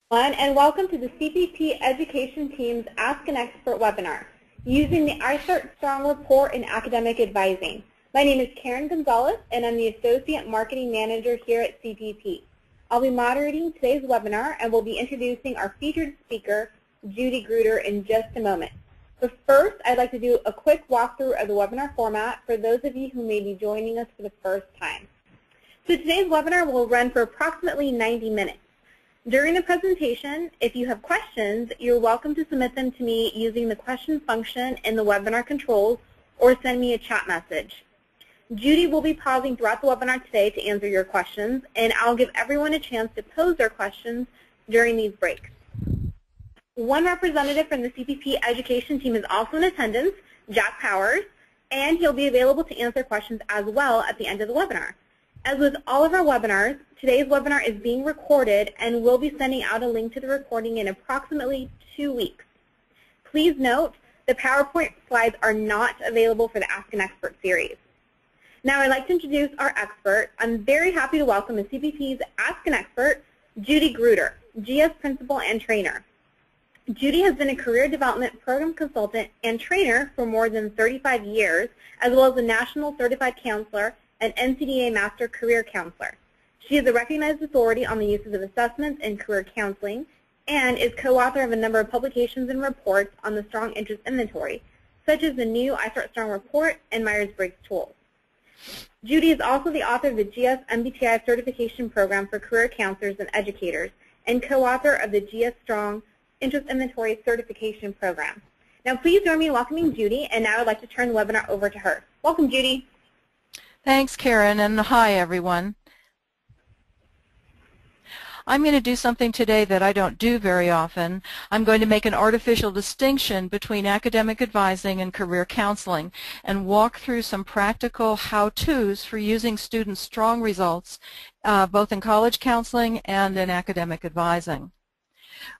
And welcome to the CPT Education Team's Ask an Expert webinar using the iStartStrong report in academic advising. My name is Karen Gonzalez and I'm the Associate Marketing Manager here at CPT. I'll be moderating today's webinar and we'll be introducing our featured speaker, Judy Gruder, in just a moment. But first, I'd like to do a quick walkthrough of the webinar format for those of you who may be joining us for the first time. So today's webinar will run for approximately 90 minutes. During the presentation, if you have questions, you're welcome to submit them to me using the question function in the webinar controls or send me a chat message. Judy will be pausing throughout the webinar today to answer your questions, and I'll give everyone a chance to pose their questions during these breaks. One representative from the CPT Education Team is also in attendance, Jack Powers, and he'll be available to answer questions as well at the end of the webinar. As with all of our webinars, today's webinar is being recorded and we'll be sending out a link to the recording in approximately 2 weeks. Please note, the PowerPoint slides are not available for the Ask an Expert series. Now I'd like to introduce our expert. I'm very happy to welcome the CPT's Ask an Expert, Judy Gruder, GS Principal and Trainer. Judy has been a career development program consultant and trainer for more than 35 years, as well as a national certified counselor and NCDA Master Career Counselor. She is a recognized authority on the uses of assessments in career counseling and is co-author of a number of publications and reports on the Strong Interest Inventory, such as the new iStartStrong report and Myers-Briggs tools. Judy is also the author of the GS mbti certification program for career counselors and educators and co-author of the GS Strong Interest Inventory certification program. Now please join me in welcoming Judy, and now I'd like to turn the webinar over to her. Welcome, Judy. Thanks, Karen, and hi, everyone. I'm going to do something today that I don't do very often. I'm going to make an artificial distinction between academic advising and career counseling and walk through some practical how-tos for using students' strong results both in college counseling and in academic advising.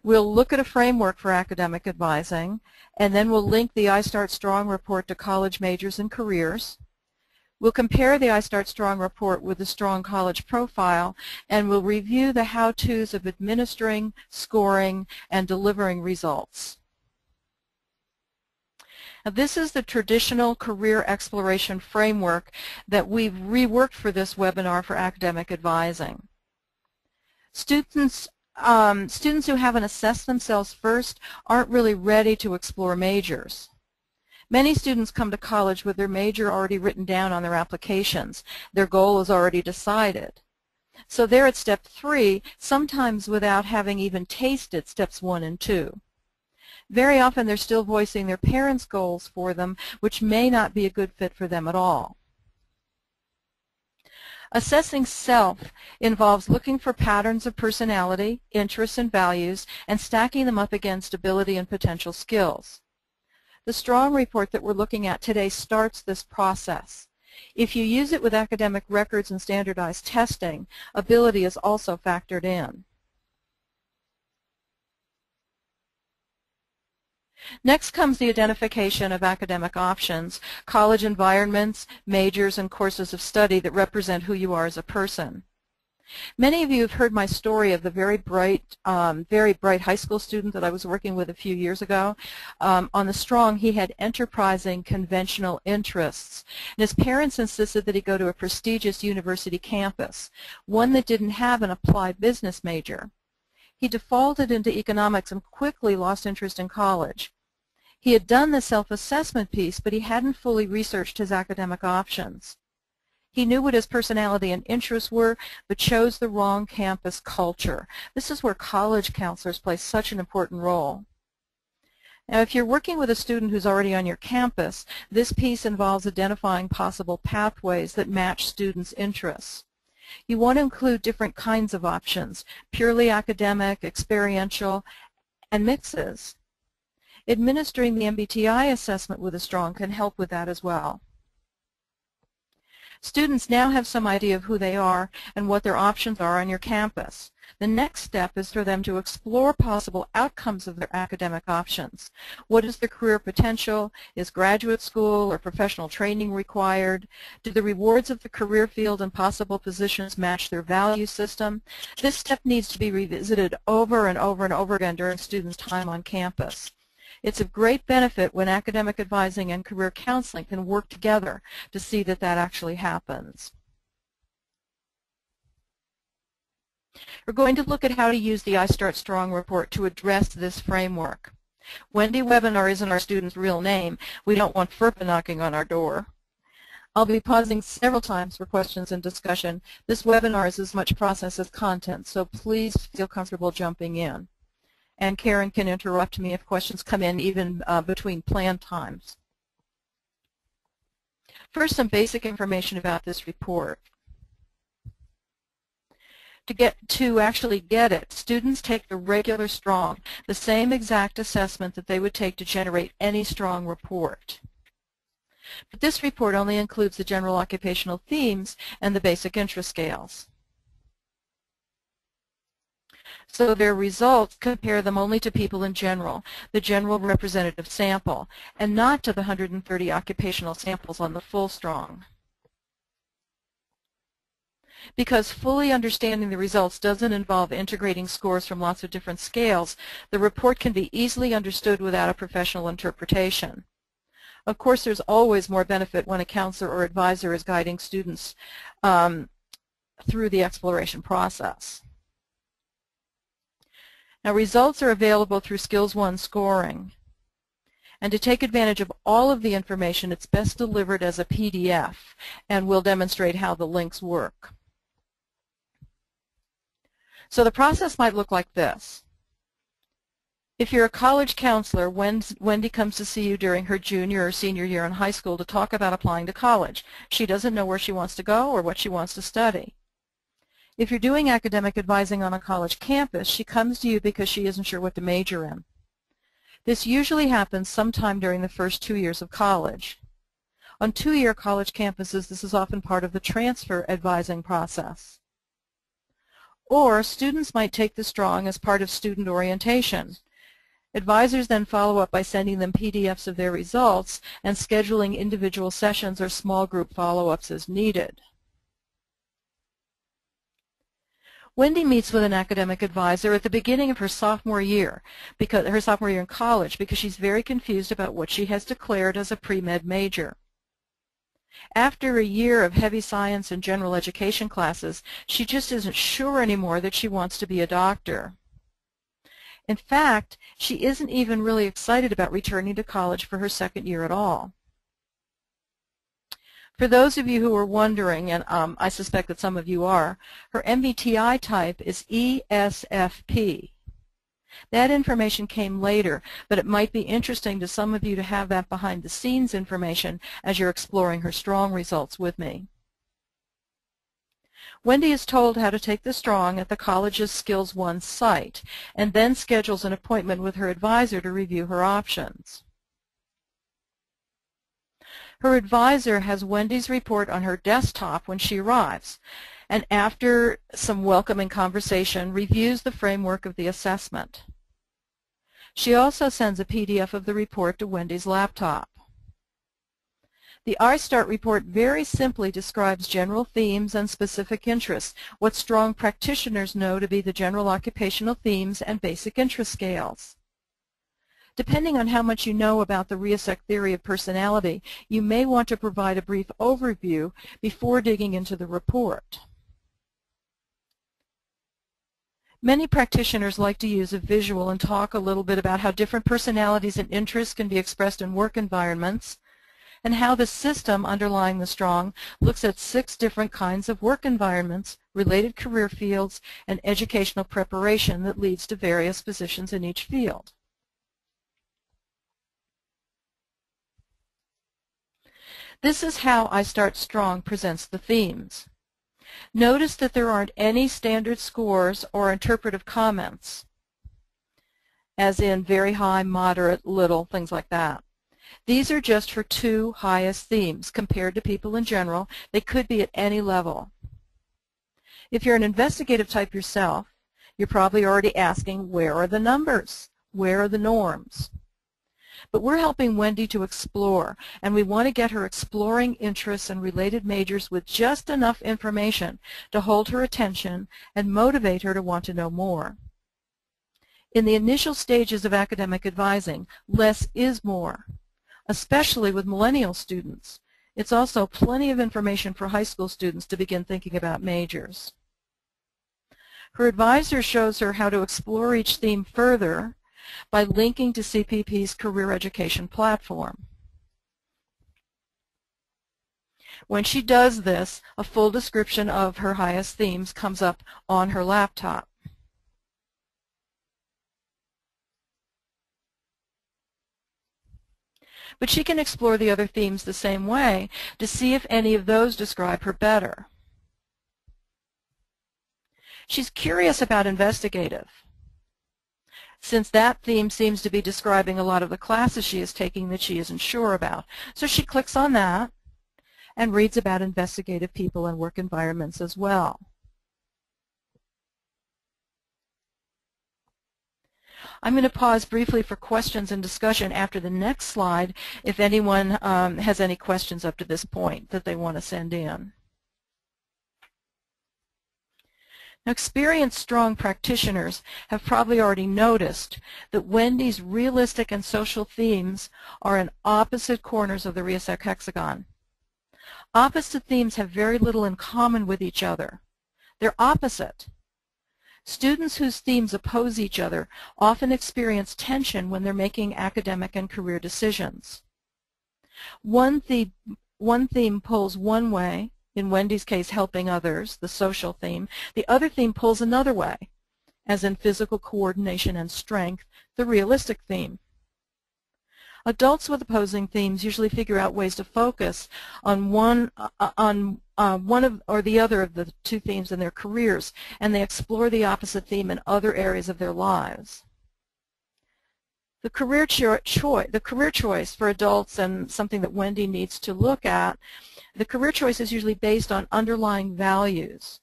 We'll look at a framework for academic advising, and then we'll link the iStartStrong report to college majors and careers. We'll compare the iStartStrong report with the Strong College Profile, and we'll review the how-tos of administering, scoring, and delivering results. Now, this is the traditional career exploration framework that we've reworked for this webinar for academic advising. Students who haven't assessed themselves first aren't really ready to explore majors. Many students come to college with their major already written down on their applications. Their goal is already decided. So they're at step 3, sometimes without having even tasted steps 1 and 2. Very often they're still voicing their parents' goals for them, which may not be a good fit for them at all. Assessing self involves looking for patterns of personality, interests, and values, and stacking them up against ability and potential skills. The Strong report that we're looking at today starts this process. If you use it with academic records and standardized testing, ability is also factored in. Next comes the identification of academic options, college environments, majors, and courses of study that represent who you are as a person. Many of you have heard my story of the very bright high school student that I was working with a few years ago. On the Strong, he had enterprising, conventional interests. And his parents insisted that he go to a prestigious university campus, one that didn't have an applied business major. He defaulted into economics and quickly lost interest in college. He had done the self-assessment piece, but he hadn't fully researched his academic options. He knew what his personality and interests were, but chose the wrong campus culture. This is where college counselors play such an important role. Now, if you're working with a student who's already on your campus, this piece involves identifying possible pathways that match students' interests. You want to include different kinds of options, purely academic, experiential, and mixes. Administering the MBTI assessment with a Strong can help with that as well. Students now have some idea of who they are and what their options are on your campus. The next step is for them to explore possible outcomes of their academic options. What is their career potential? Is graduate school or professional training required? Do the rewards of the career field and possible positions match their value system? This step needs to be revisited over and over and over again during students' time on campus. It's of great benefit when academic advising and career counseling can work together to see that that actually happens. We're going to look at how to use the iStartStrong report to address this framework. Wendy Webinar isn't our student's real name. We don't want FERPA knocking on our door. I'll be pausing several times for questions and discussion. This webinar is as much process as content, so please feel comfortable jumping in. And Karen can interrupt me if questions come in even between planned times. First, some basic information about this report. To actually get it, students take the regular Strong, the same exact assessment that they would take to generate any Strong report. But this report only includes the general occupational themes and the basic interest scales. So their results compare them only to people in general, the general representative sample, and not to the 130 occupational samples on the full Strong. Because fully understanding the results doesn't involve integrating scores from lots of different scales, the report can be easily understood without a professional interpretation. Of course, there's always more benefit when a counselor or advisor is guiding students through the exploration process. Now, results are available through Skills 1 scoring. And to take advantage of all of the information, it's best delivered as a PDF, and we'll demonstrate how the links work. So the process might look like this. If you're a college counselor, Wendy comes to see you during her junior or senior year in high school to talk about applying to college. She doesn't know where she wants to go or what she wants to study. If you're doing academic advising on a college campus, she comes to you because she isn't sure what to major in. This usually happens sometime during the first 2 years of college. On 2-year college campuses, this is often part of the transfer advising process. Or students might take the Strong as part of student orientation. Advisors then follow up by sending them PDFs of their results and scheduling individual sessions or small group follow-ups as needed. Wendy meets with an academic advisor at the beginning of her sophomore year in college because she's very confused about what she has declared as a pre-med major. After a year of heavy science and general education classes, she just isn't sure anymore that she wants to be a doctor. In fact, she isn't even really excited about returning to college for her second year at all. For those of you who are wondering, and I suspect that some of you are, her MBTI type is ESFP. That information came later, but it might be interesting to some of you to have that behind-the-scenes information as you're exploring her Strong results with me. Wendy is told how to take the Strong at the college's Skills 1 site, and then schedules an appointment with her advisor to review her options. Her advisor has Wendy's report on her desktop when she arrives, and after some welcoming conversation, reviews the framework of the assessment. She also sends a PDF of the report to Wendy's laptop. The iStart report very simply describes general themes and specific interests, what Strong practitioners know to be the general occupational themes and basic interest scales. Depending on how much you know about the Riasek theory of personality, you may want to provide a brief overview before digging into the report. Many practitioners like to use a visual and talk a little bit about how different personalities and interests can be expressed in work environments, and how the system underlying the Strong looks at 6 different kinds of work environments, related career fields, and educational preparation that leads to various positions in each field. This is how iStartStrong presents the themes. Notice that there aren't any standard scores or interpretive comments, as in very high, moderate, little, things like that. These are just for 2 highest themes. Compared to people in general, they could be at any level. If you're an investigative type yourself, You're probably already asking, where are the numbers? Where are the norms? But we're helping Wendy to explore, and we want to get her exploring interests and related majors with just enough information to hold her attention and motivate her to want to know more. In the initial stages of academic advising, less is more, especially with millennial students. It's also plenty of information for high school students to begin thinking about majors. Her advisor shows her how to explore each theme further by linking to CPP's career education platform. When she does this, a full description of her highest themes comes up on her laptop. But she can explore the other themes the same way to see if any of those describe her better. She's curious about investigative, since that theme seems to be describing a lot of the classes she is taking that she isn't sure about. So she clicks on that and reads about investigative people and work environments as well. I'm going to pause briefly for questions and discussion after the next slide if anyone has any questions up to this point that they want to send in. Now, experienced strong practitioners have probably already noticed that Wendy's realistic and social themes are in opposite corners of the RIASEC hexagon. Opposite themes have very little in common with each other. They're opposite. Students whose themes oppose each other often experience tension when they're making academic and career decisions. One theme pulls one way, in Wendy's case helping others, the social theme. The other theme pulls another way, as in physical coordination and strength, the realistic theme. Adults with opposing themes usually figure out ways to focus on one or the other of the two themes in their careers, and they explore the opposite theme in other areas of their lives. The career choice for adults, and something that Wendy needs to look at, the career choice is usually based on underlying values,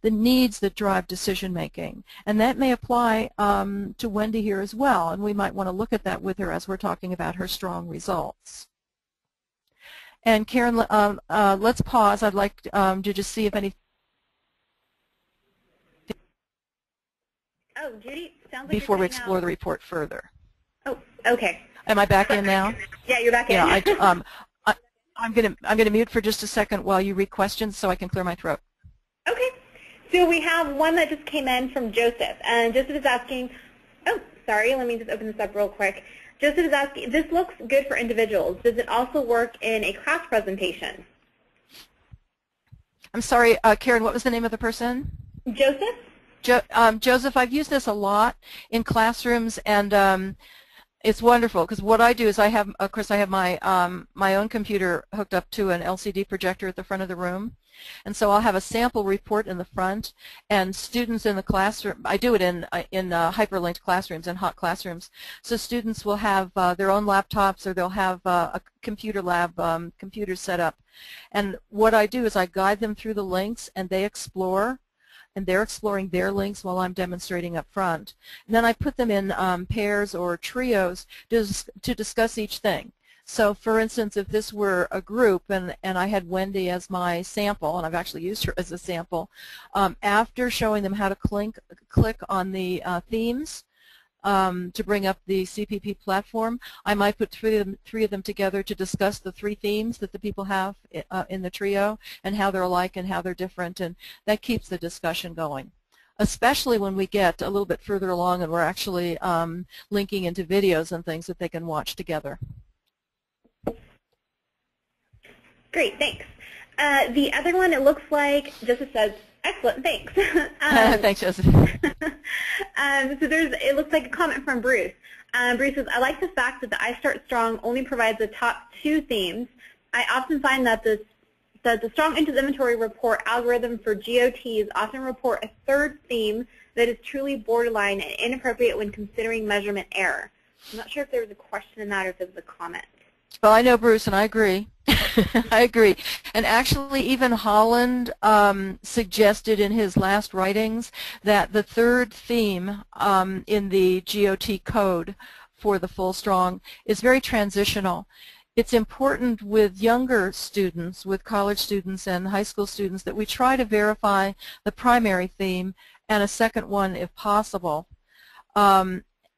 the needs that drive decision making, and that may apply to Wendy here as well, and we might want to look at that with her as we're talking about her strong results. And Karen, let's pause. I'd like to just see if any. Oh, Judy, sounds like before you're we explore out. The report further. Oh, okay. Am I back in now? Yeah, you're back in. Yeah, I'm gonna mute for just a second while you read questions so I can clear my throat. Okay. So we have one that just came in from Joseph, and Joseph is asking, oh, sorry, let me just open this up real quick. Joseph is asking, this looks good for individuals. Does it also work in a class presentation? I'm sorry, Karen, what was the name of the person? Joseph? Joseph, I've used this a lot in classrooms, and it's wonderful because what I do is of course I have my my own computer hooked up to an LCD projector at the front of the room, and so I'll have a sample report in the front, and students in the classroom, I do it in hyperlinked classrooms and hot classrooms, so students will have their own laptops, or they'll have a computer lab computer set up, and what I do is I guide them through the links, and they explore. And they're exploring their links while I'm demonstrating up front. And then I put them in pairs or trios to discuss each thing. So for instance, if this were a group and I had Wendy as my sample, and I've actually used her as a sample, after showing them how to click on the themes to bring up the CPP platform, I might put three of them together to discuss the three themes that the people have in the trio and how they're alike and how they're different, and that keeps the discussion going, especially when we get a little bit further along and we're actually linking into videos and things that they can watch together. Great, thanks. The other one, it looks like, Joseph says, excellent, thanks. Thanks, Joseph. So it looks like a comment from Bruce. Bruce says, I like the fact that the iStartStrong only provides the top 2 themes. I often find that the strong inventory report algorithm for GOTs often report a third theme that is truly borderline and inappropriate when considering measurement error. I'm not sure if there was a question in that or if it was a comment. Well, I know Bruce, and I agree. I agree. And actually, even Holland suggested in his last writings that the third theme in the GOT code for the full strong is very transitional. It's important with younger students, with college students and high school students, that we try to verify the primary theme and a second one if possible.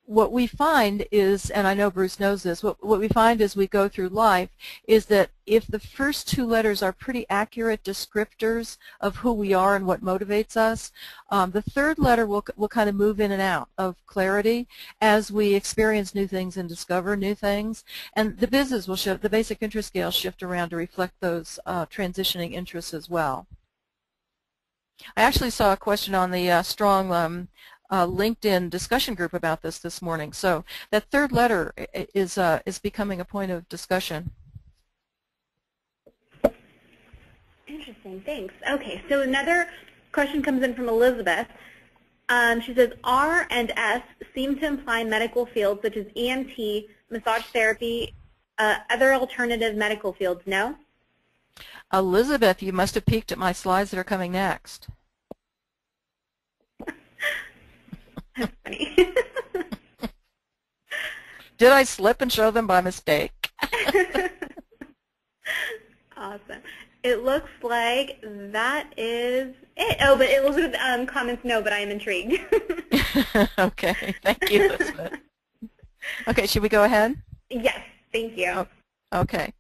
What we find is, and I know Bruce knows this, what we find as we go through life is that if the first two letters are pretty accurate descriptors of who we are and what motivates us, the third letter will kind of move in and out of clarity as we experience new things and discover new things. And the business will shift, the basic interest scale shift around to reflect those transitioning interests as well. I actually saw a question on the strong LinkedIn discussion group about this morning. So that third letter is becoming a point of discussion. Interesting, thanks. Okay, so another question comes in from Elizabeth. She says, R and S seem to imply medical fields such as EMT, massage therapy, other alternative medical fields, no? Elizabeth, you must have peeked at my slides that are coming next. That's funny. Did I slip and show them by mistake? Awesome. It looks like that is it. Oh, but Elizabeth comments no, but I am intrigued. Okay, thank you, Elizabeth. Okay, should we go ahead? Yes, thank you. Oh, okay.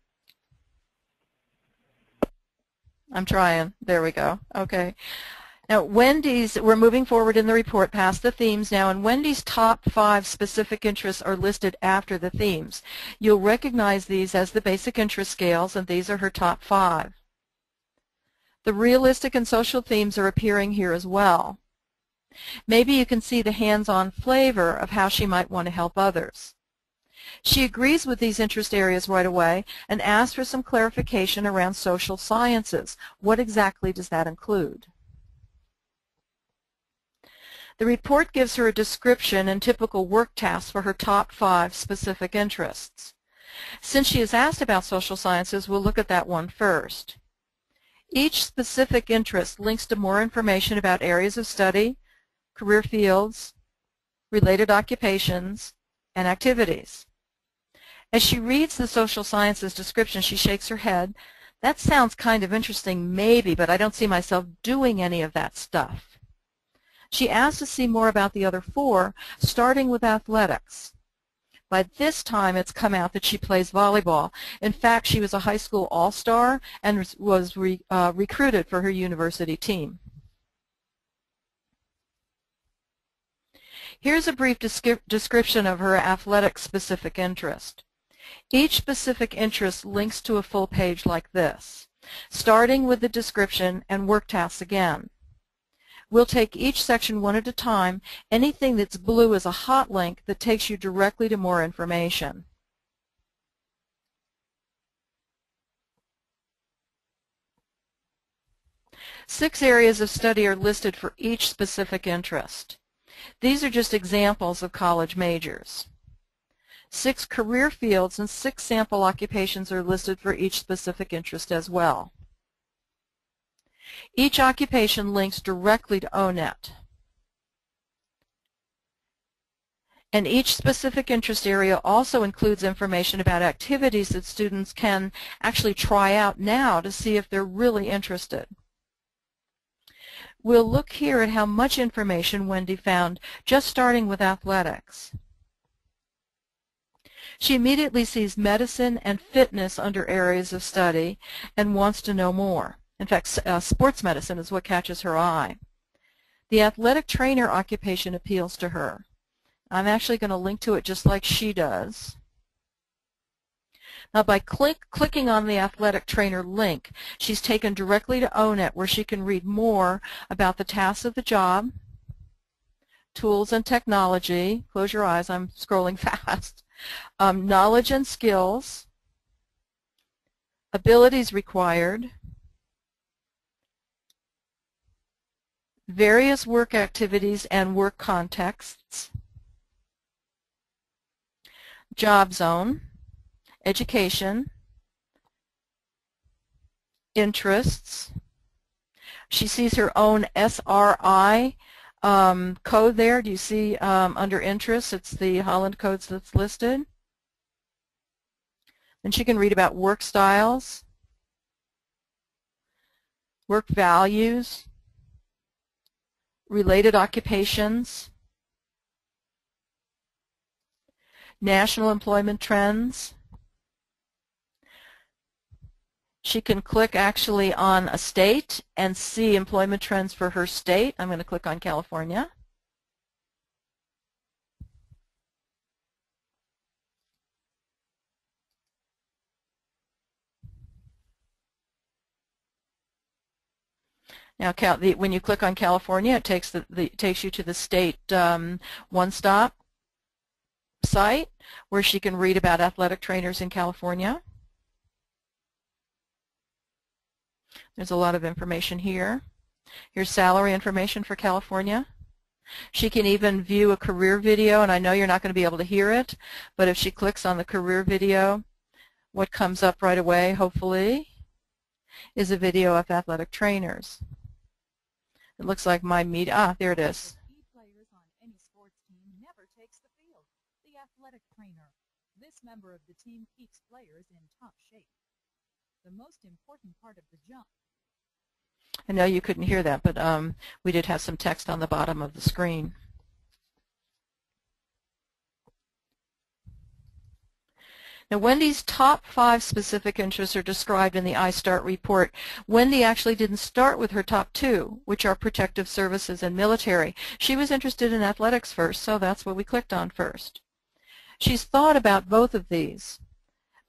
I'm trying. There we go. Okay. Now, Wendy's, we're moving forward in the report past the themes now, and Wendy's top 5 specific interests are listed after the themes. You'll recognize these as the basic interest scales, and these are her top 5. The realistic and social themes are appearing here as well. Maybe you can see the hands-on flavor of how she might want to help others. She agrees with these interest areas right away and asks for some clarification around social sciences. What exactly does that include? The report gives her a description and typical work tasks for her top 5 specific interests. Since she is asked about social sciences, we'll look at that one first. Each specific interest links to more information about areas of study, career fields, related occupations, and activities. As she reads the social sciences description, she shakes her head. That sounds kind of interesting, maybe, but I don't see myself doing any of that stuff. She asks to see more about the other 4, starting with athletics. By this time, it's come out that she plays volleyball. In fact, she was a high school all-star and was recruited for her university team. Here's a brief description of her athletic-specific interest. Each specific interest links to a full page like this, starting with the description and work tasks again. We'll take each section one at a time. Anything that's blue is a hot link that takes you directly to more information. Six areas of study are listed for each specific interest. These are just examples of college majors. 6 career fields and 6 sample occupations are listed for each specific interest as well. Each occupation links directly to ONET. And each specific interest area also includes information about activities that students can actually try out now to see if they're really interested. We'll look here at how much information Wendy found, just starting with athletics. She immediately sees medicine and fitness under areas of study and wants to know more. In fact, sports medicine is what catches her eye. The athletic trainer occupation appeals to her. I'm actually going to link to it just like she does. Now, by clicking on the athletic trainer link, she's taken directly to ONET, where she can read more about the tasks of the job, tools and technology. Close your eyes, I'm scrolling fast. Knowledge and skills, abilities required, various work activities and work contexts, job zone, education, interests. She sees her own SRI code there. Do you see under interests, it's the Holland codes that's listed. Then she can read about work styles, work values, related occupations, national employment trends. She can click actually on a state and see employment trends for her state. I'm going to click on California. Now, when you click on California, it takes takes you to the state one-stop site where she can read about athletic trainers in California. There's a lot of information here. Here's salary information for California. She can even view a career video, and I know you're not going to be able to hear it, but if she clicks on the career video, what comes up right away, hopefully, is a video of athletic trainers. It looks like my there it is. Key players on any sports team never takes the field. The athletic trainer. This member of the team keeps players in top shape. The most important part of the jump. I know you couldn't hear that, but we did have some text on the bottom of the screen. Now, Wendy's top 5 specific interests are described in the iStart report. Wendy actually didn't start with her top 2, which are protective services and military. She was interested in athletics first, so that's what we clicked on first. She's thought about both of these,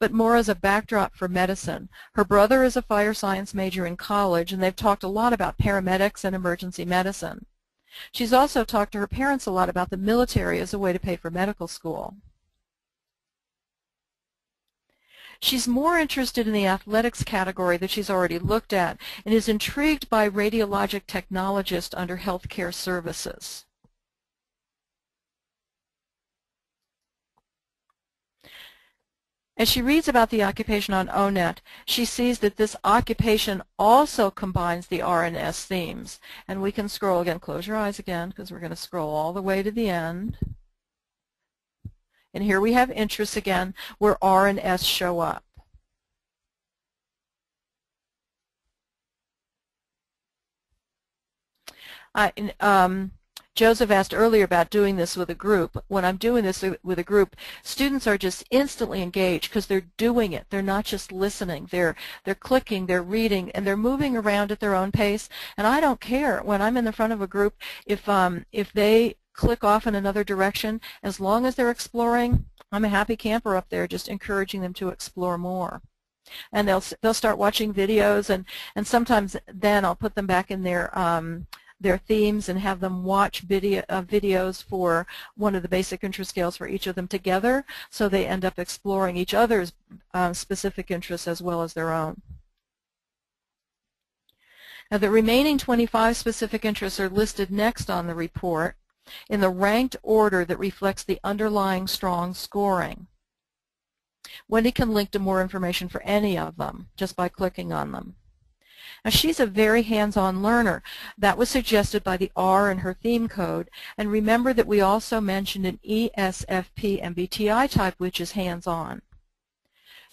but more as a backdrop for medicine. Her brother is a fire science major in college, and they've talked a lot about paramedics and emergency medicine. She's also talked to her parents a lot about the military as a way to pay for medical school. She's more interested in the athletics category that she's already looked at and is intrigued by radiologic technologist under healthcare services. As she reads about the occupation on ONET, she sees that this occupation also combines the R and S themes. And we can scroll again. Close your eyes again, because we're going to scroll all the way to the end. And here we have interests again where R and S show up. Joseph asked earlier about doing this with a group. When I'm doing this with a group, students are just instantly engaged because they're doing it. They're not just listening. They're clicking, they're reading, and they're moving around at their own pace. And I don't care when I'm in the front of a group if they click off in another direction. As long as they're exploring, I'm a happy camper up there, just encouraging them to explore more. And they'll start watching videos, and sometimes then I'll put them back in their themes and have them watch videos for one of the basic interest scales for each of them together, so they end up exploring each other's specific interests as well as their own. Now, the remaining 25 specific interests are listed next on the report in the ranked order that reflects the underlying strong scoring. Wendy can link to more information for any of them just by clicking on them. Now, she's a very hands-on learner. That was suggested by the R in her theme code. And remember that we also mentioned an ESFP MBTI type, which is hands-on.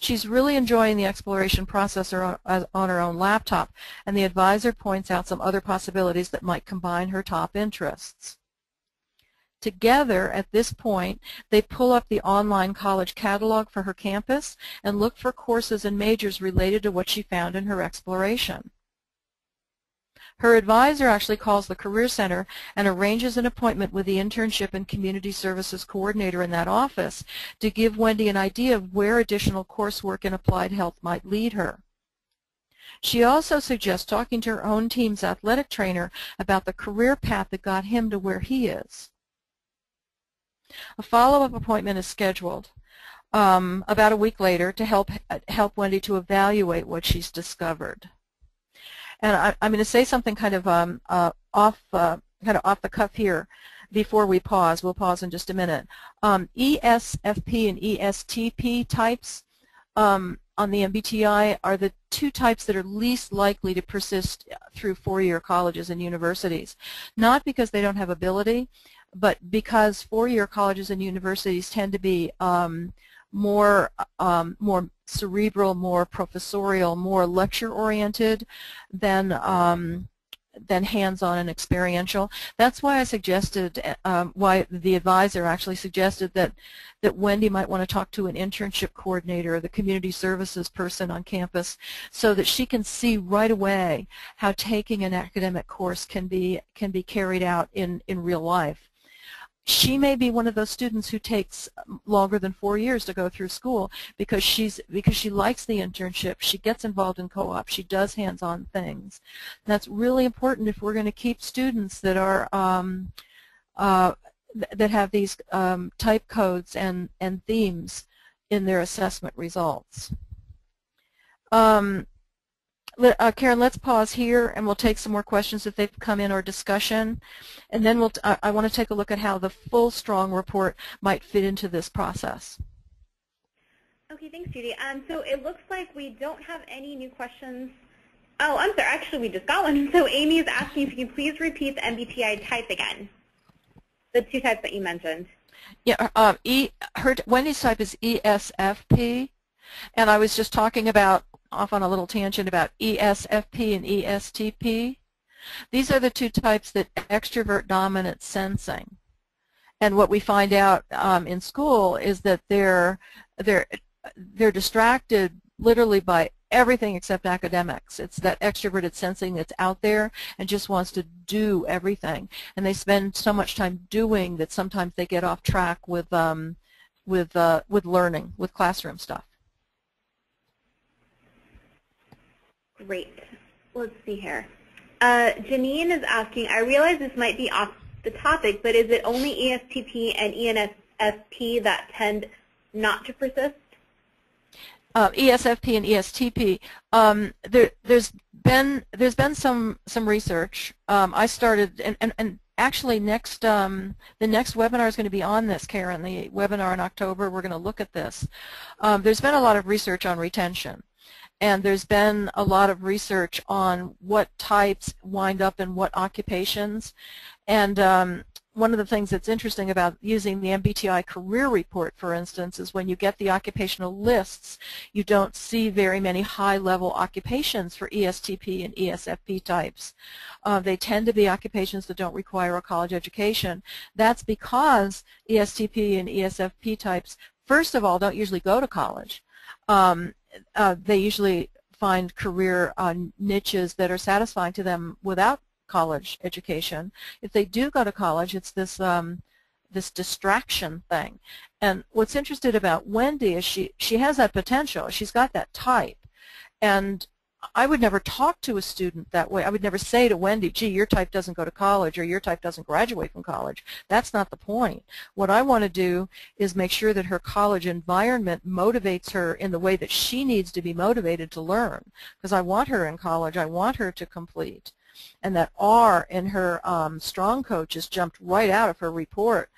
She's really enjoying the exploration process on her own laptop, and the advisor points out some other possibilities that might combine her top interests. Together, at this point, they pull up the online college catalog for her campus and look for courses and majors related to what she found in her exploration. Her advisor actually calls the Career Center and arranges an appointment with the Internship and Community Services Coordinator in that office to give Wendy an idea of where additional coursework in applied health might lead her. She also suggests talking to her own team's athletic trainer about the career path that got him to where he is. A follow-up appointment is scheduled about a week later to help Wendy to evaluate what she's discovered. And I'm going to say something kind of off the cuff here before we pause. We'll pause in just a minute. ESFP and ESTP types, the MBTI are the two types that are least likely to persist through four-year colleges and universities. Not because they don't have ability, but because four-year colleges and universities tend to be more cerebral, more professorial, more lecture-oriented than hands-on and experiential. That's why I suggested, why the advisor actually suggested that Wendy might want to talk to an internship coordinator or the community services person on campus so that she can see right away how taking an academic course can be carried out in real life. She may be one of those students who takes longer than 4 years to go through school because she likes the internship, she gets involved in co-op, she does hands-on things. That's really important if we're going to keep students that are that have these type codes and themes in their assessment results. Karen, let's pause here and we'll take some more questions if they've come in or discussion. And then I want to take a look at how the full STRONG report might fit into this process. Okay, thanks, Judy. So it looks like we don't have any new questions. Oh, I'm sorry. Actually, we just got one. So Amy is asking if you can please repeat the MBTI type again, the two types that you mentioned. Yeah, Wendy's type is ESFP, and I was just talking about, off on a little tangent, about ESFP and ESTP. These are the two types that extrovert dominant sensing. And what we find out in school is that they're distracted literally by everything except academics. It's that extroverted sensing that's out there and just wants to do everything. And they spend so much time doing that sometimes they get off track with learning, with classroom stuff. Great. Let's see here. Janine is asking, I realize this might be off the topic, but is it only ESTP and ENFP that tend not to persist? ESFP and ESTP. There's been some research. I started, and actually the next webinar is going to be on this, Karen. The webinar in October, we're going to look at this. There's been a lot of research on retention. And there's been a lot of research on what types wind up in what occupations. And one of the things that's interesting about using the MBTI career report, for instance, is when you get the occupational lists, you don't see very many high-level occupations for ESTP and ESFP types. They tend to be occupations that don't require a college education. That's because ESTP and ESFP types, first of all, don't usually go to college. They usually find career niches that are satisfying to them without college education. If they do go to college, it's this this distraction thing. And what's interesting about Wendy is she has that potential. She's got that type. And I would never talk to a student that way. I would never say to Wendy, gee, your type doesn't go to college or your type doesn't graduate from college. That's not the point. What I want to do is make sure that her college environment motivates her in the way that she needs to be motivated to learn, because I want her in college. I want her to complete. And that R in her STRONG coach has jumped right out of her report.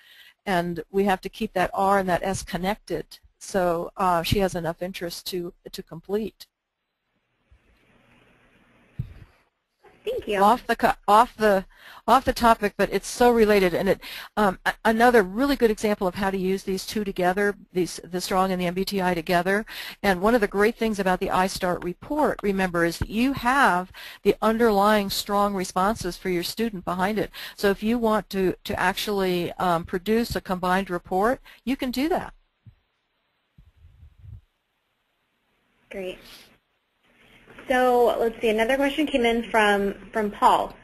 And we have to keep that R and that S connected so she has enough interest to complete. Thank you. Off the topic, but it's so related. And another really good example of how to use these two together, the STRONG and the MBTI together. And one of the great things about the iStart report, remember, is that you have the underlying STRONG responses for your student behind it. So if you want to actually produce a combined report, you can do that. Great. So let's see, another question came in from Paul.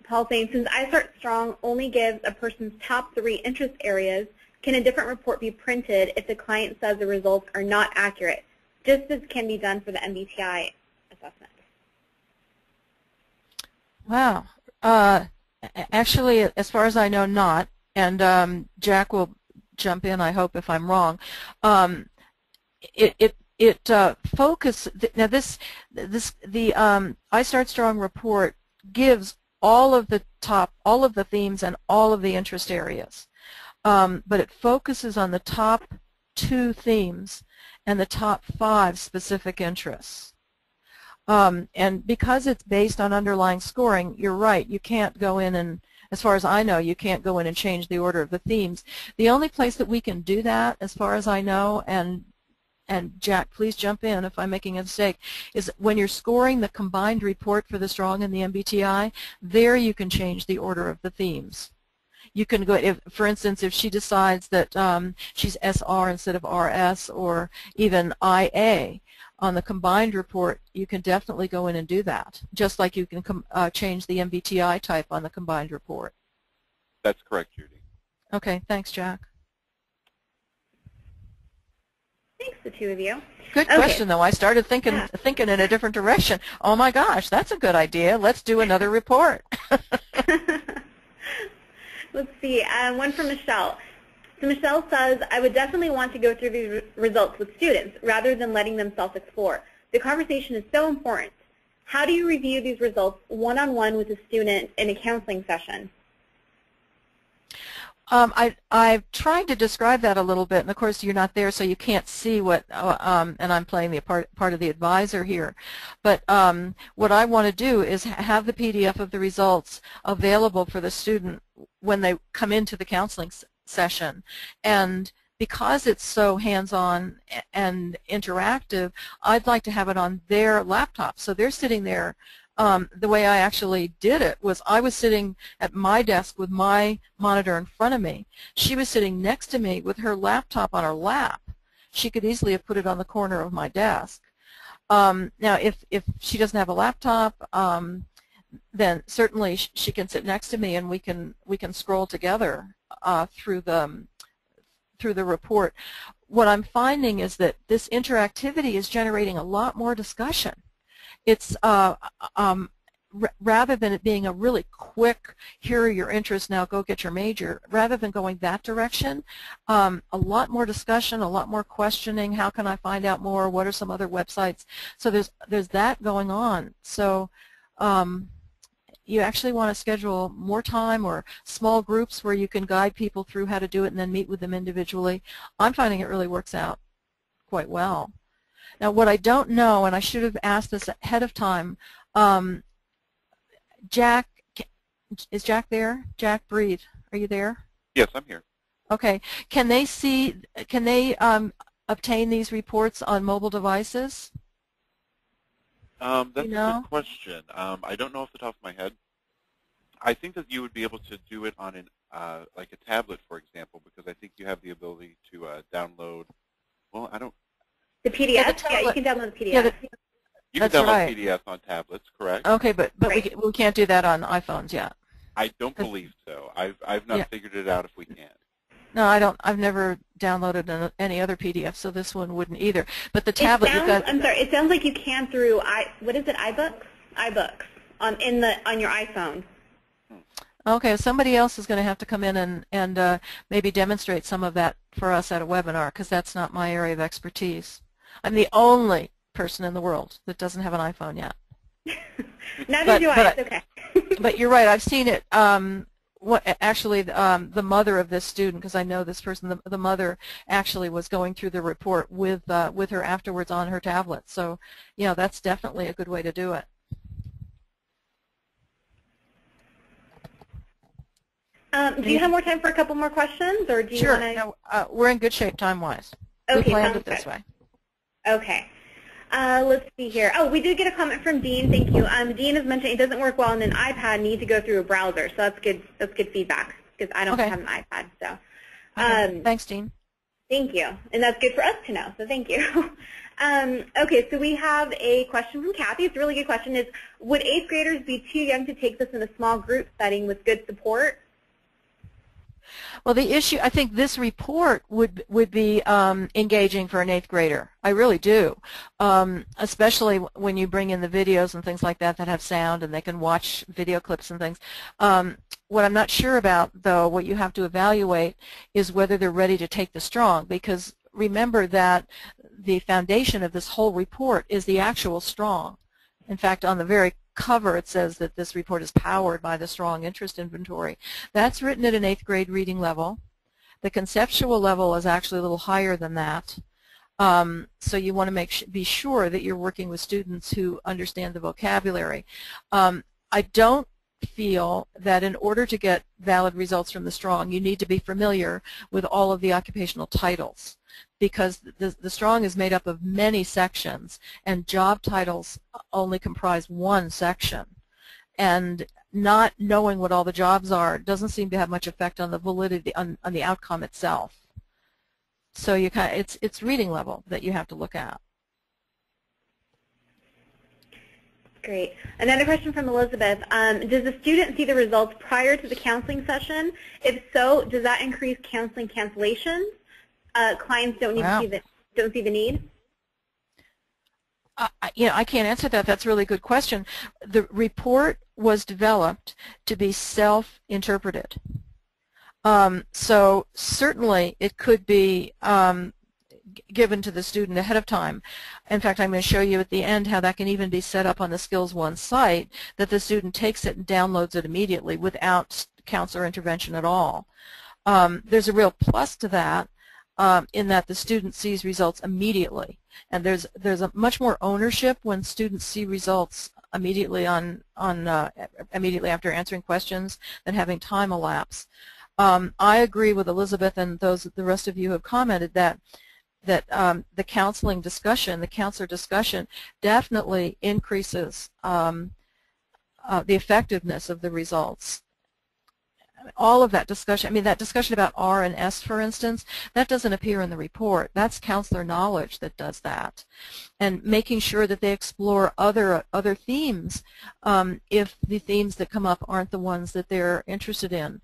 Paul saying, since iStartStrong only gives a person's top 3 interest areas, can a different report be printed if the client says the results are not accurate, just as can be done for the MBTI assessment? Wow. Actually, as far as I know, not. And Jack will jump in, I hope, if I'm wrong. Now the iStartStrong report gives all of the themes and all of the interest areas, but it focuses on the top 2 themes and the top 5 specific interests. And because it's based on underlying scoring, you're right, you can't go in and, as far as I know, you can't go in and change the order of the themes. The only place that we can do that, as far as I know, and Jack, please jump in if I'm making a mistake, is when you're scoring the combined report for the Strong and the MBTI, there you can change the order of the themes. You can go, if, for instance, if she decides that she's SR instead of RS or even IA on the combined report, you can definitely go in and do that, just like you can change the MBTI type on the combined report. That's correct, Judy. Okay, thanks, Jack. Thanks, the two of you. Good question, though. I started thinking in a different direction. Oh my gosh, that's a good idea. Let's do another report. Let's see, one from Michelle. So Michelle says, I would definitely want to go through these results with students rather than letting them self-explore. The conversation is so important. How do you review these results one-on-one with a student in a counseling session? I've tried to describe that a little bit, and of course you're not there, so you can't see what, and I'm playing the part of the advisor here. But what I want to do is have the PDF of the results available for the student when they come into the counseling session. And because it's so hands-on and interactive, I'd like to have it on their laptop. So they're sitting there. The way I actually did it was I was sitting at my desk with my monitor in front of me. She was sitting next to me with her laptop on her lap. She could easily have put it on the corner of my desk. Now, if she doesn't have a laptop, then certainly she can sit next to me and we can scroll together through the report. What I'm finding is that this interactivity is generating a lot more discussion. It's rather than it being a really quick, here are your interests, now go get your major, rather than going that direction, a lot more discussion, a lot more questioning, how can I find out more, what are some other websites, so there's that going on. So you actually want to schedule more time or small groups where you can guide people through how to do it and then meet with them individually. I'm finding it really works out quite well. Now, what I don't know, and I should have asked this ahead of time, Jack, is Jack there? Jack, breathe. Are you there? Yes, I'm here. Okay. Can they obtain these reports on mobile devices? That's a good question. I don't know off the top of my head. I think that you would be able to do it on like a tablet, for example, because I think you have the ability to download. Well, I don't. The PDF? Yeah, you can download the PDF. Yeah, you can download PDFs on tablets, correct? Okay, but we can't do that on iPhones yet. I don't believe so. I've not figured it out if we can. No, I don't. I've never downloaded any other PDF, so this one wouldn't either. But the tablet, you've got. I'm sorry. It sounds like you can through what is it? iBooks? iBooks on your iPhone. Okay, somebody else is going to have to come in and maybe demonstrate some of that for us at a webinar, because that's not my area of expertise. I'm the only person in the world that doesn't have an iPhone yet. Neither do I. It's okay. But you're right. I've seen it. Actually, the mother of this student, because I know this person, the mother actually was going through the report with her afterwards on her tablet. So, that's definitely a good way to do it. Do you have more time for a couple more questions, or do you want to? Sure. No, we're in good shape time-wise. Okay, we planned it this way. Okay. Let's see here. Oh, we did get a comment from Dean. Thank you. Dean has mentioned it doesn't work well on an iPad. Need to go through a browser. So that's good. That's good feedback because I don't have an iPad. So. Thanks, Dean. Thank you, and that's good for us to know. So thank you. Okay, so we have a question from Kathy. It's a really good question. Is would 8th graders be too young to take this in a small group setting with good support? Well, the issue, I think this report would be engaging for an 8th grader. I really do, especially when you bring in the videos and things like that have sound and they can watch video clips and things. What I'm not sure about, though, what you have to evaluate is whether they're ready to take the Strong, because remember that the foundation of this whole report is the actual Strong. In fact, on the very cover it says that this report is powered by the Strong Interest Inventory. That's written at an 8th grade reading level. The conceptual level is actually a little higher than that. So you want to be sure that you're working with students who understand the vocabulary. I don't feel that in order to get valid results from the Strong, you need to be familiar with all of the occupational titles, because the Strong is made up of many sections, and job titles only comprise one section. And not knowing what all the jobs are doesn't seem to have much effect on the validity, on the outcome itself. So you it's reading level that you have to look at. Great. Another question from Elizabeth. Does the student see the results prior to the counseling session? If so, does that increase counseling cancellations? Clients don't need to see the need? I can't answer that. That's a really good question. The report was developed to be self-interpreted. So certainly it could be given to the student ahead of time. In fact, I'm going to show you at the end how that can even be set up on the Skills One site, that the student takes it and downloads it immediately without counselor intervention at all. There's a real plus to that in that the student sees results immediately, and there's a much more ownership when students see results immediately immediately after answering questions than having time elapse. I agree with Elizabeth and the rest of you who have commented that the counseling discussion, the counselor discussion, definitely increases the effectiveness of the results. All of that discussion, I mean, that discussion about R and S, for instance, that doesn't appear in the report. That's counselor knowledge that does that. And making sure that they explore other themes if the themes that come up aren't the ones that they're interested in.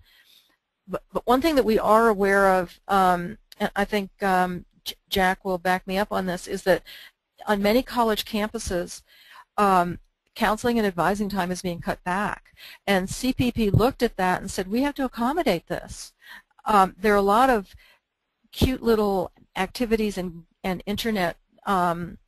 But one thing that we are aware of, and I think Jack will back me up on this, is that on many college campuses, counseling and advising time is being cut back. And CPP looked at that and said, we have to accommodate this. There are a lot of cute little activities and internet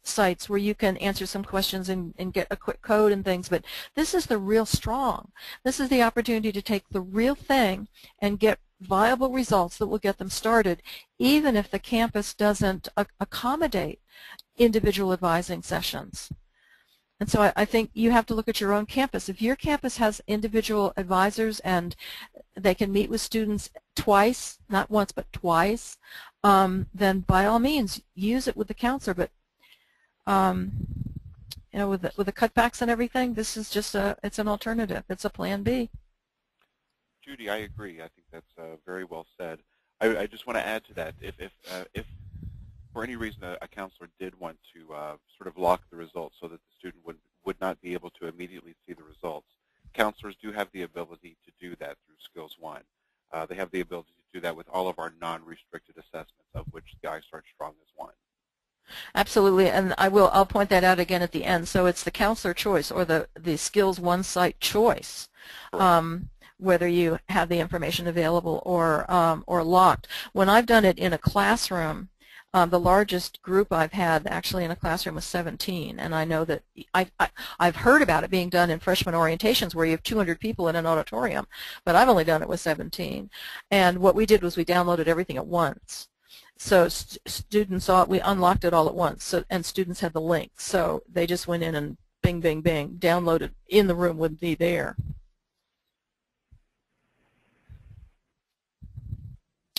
sites where you can answer some questions and get a quick code and things, but this is the real Strong. This is the opportunity to take the real thing and get viable results that will get them started, even if the campus doesn't accommodate individual advising sessions. And so I think you have to look at your own campus. If your campus has individual advisors and they can meet with students twice, not once but twice, then by all means use it with the counselor. But you know, with the cutbacks and everything, this is just it's an alternative. It's a plan B. Judy, I agree. I think that's very well said. I just want to add to that. If for any reason a counselor did want to sort of lock the results so that the student would not be able to immediately see the results, counselors do have the ability to do that through Skills One. They have the ability to do that with all of our non-restricted assessments, of which the iStartStrong is one. Absolutely, and I'll point that out again at the end. So it's the counselor choice or the Skills One site choice. Whether you have the information available or locked. When I've done it in a classroom, the largest group I've had actually in a classroom was 17, and I know that I've heard about it being done in freshman orientations where you have 200 people in an auditorium, but I've only done it with 17. And what we did was we downloaded everything at once. So students saw it, we unlocked it all at once, and students had the link. So they just went in and bing, bing, bing, downloaded in the room with me there.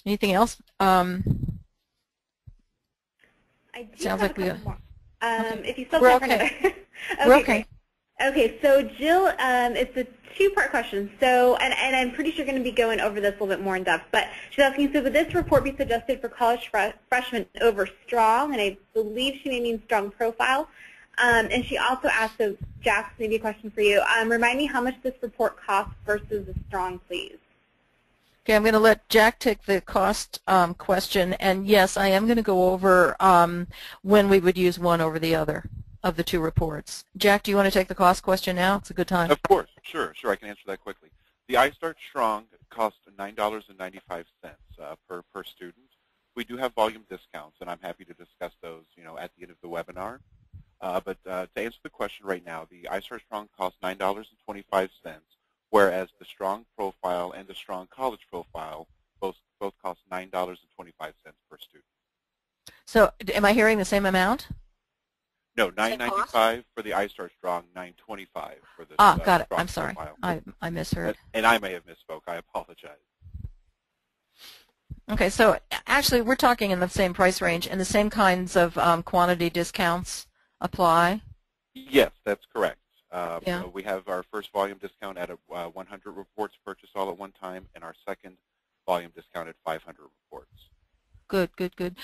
Anything else? I do Sounds have like a couple more. Okay. If you still We're have okay. another. We're okay. Okay, so Jill, it's a two-part question. So, and I'm pretty sure you're going to be going over this a little bit more in depth, but she's asking, so would this report be suggested for college freshmen over Strong? And I believe she may mean Strong Profile. And she also asked, so Jack, maybe a question for you. Remind me how much this report costs versus the Strong, please. Okay, I'm going to let Jack take the cost question, and yes, I am going to go over when we would use one over the other of the two reports. Jack, do you want to take the cost question now? It's a good time. Of course, sure, I can answer that quickly. The iStartStrong costs $9.95 per student. We do have volume discounts, and I'm happy to discuss those, at the end of the webinar. But to answer the question right now, the iStartStrong costs $9.25. Whereas the Strong Profile and the Strong College Profile both cost $9.25 per student. So am I hearing the same amount? No, $9.95 for the iStartStrong, $9.25 for the Got it. Strong I'm sorry. profile. I misheard. And I may have misspoke. I apologize. Okay, so actually we're talking in the same price range, and the same kinds of quantity discounts apply? Yes, that's correct. Yeah. We have our first volume discount at 100 reports purchased all at one time, and our second volume discount at 500 reports. Good, good, good.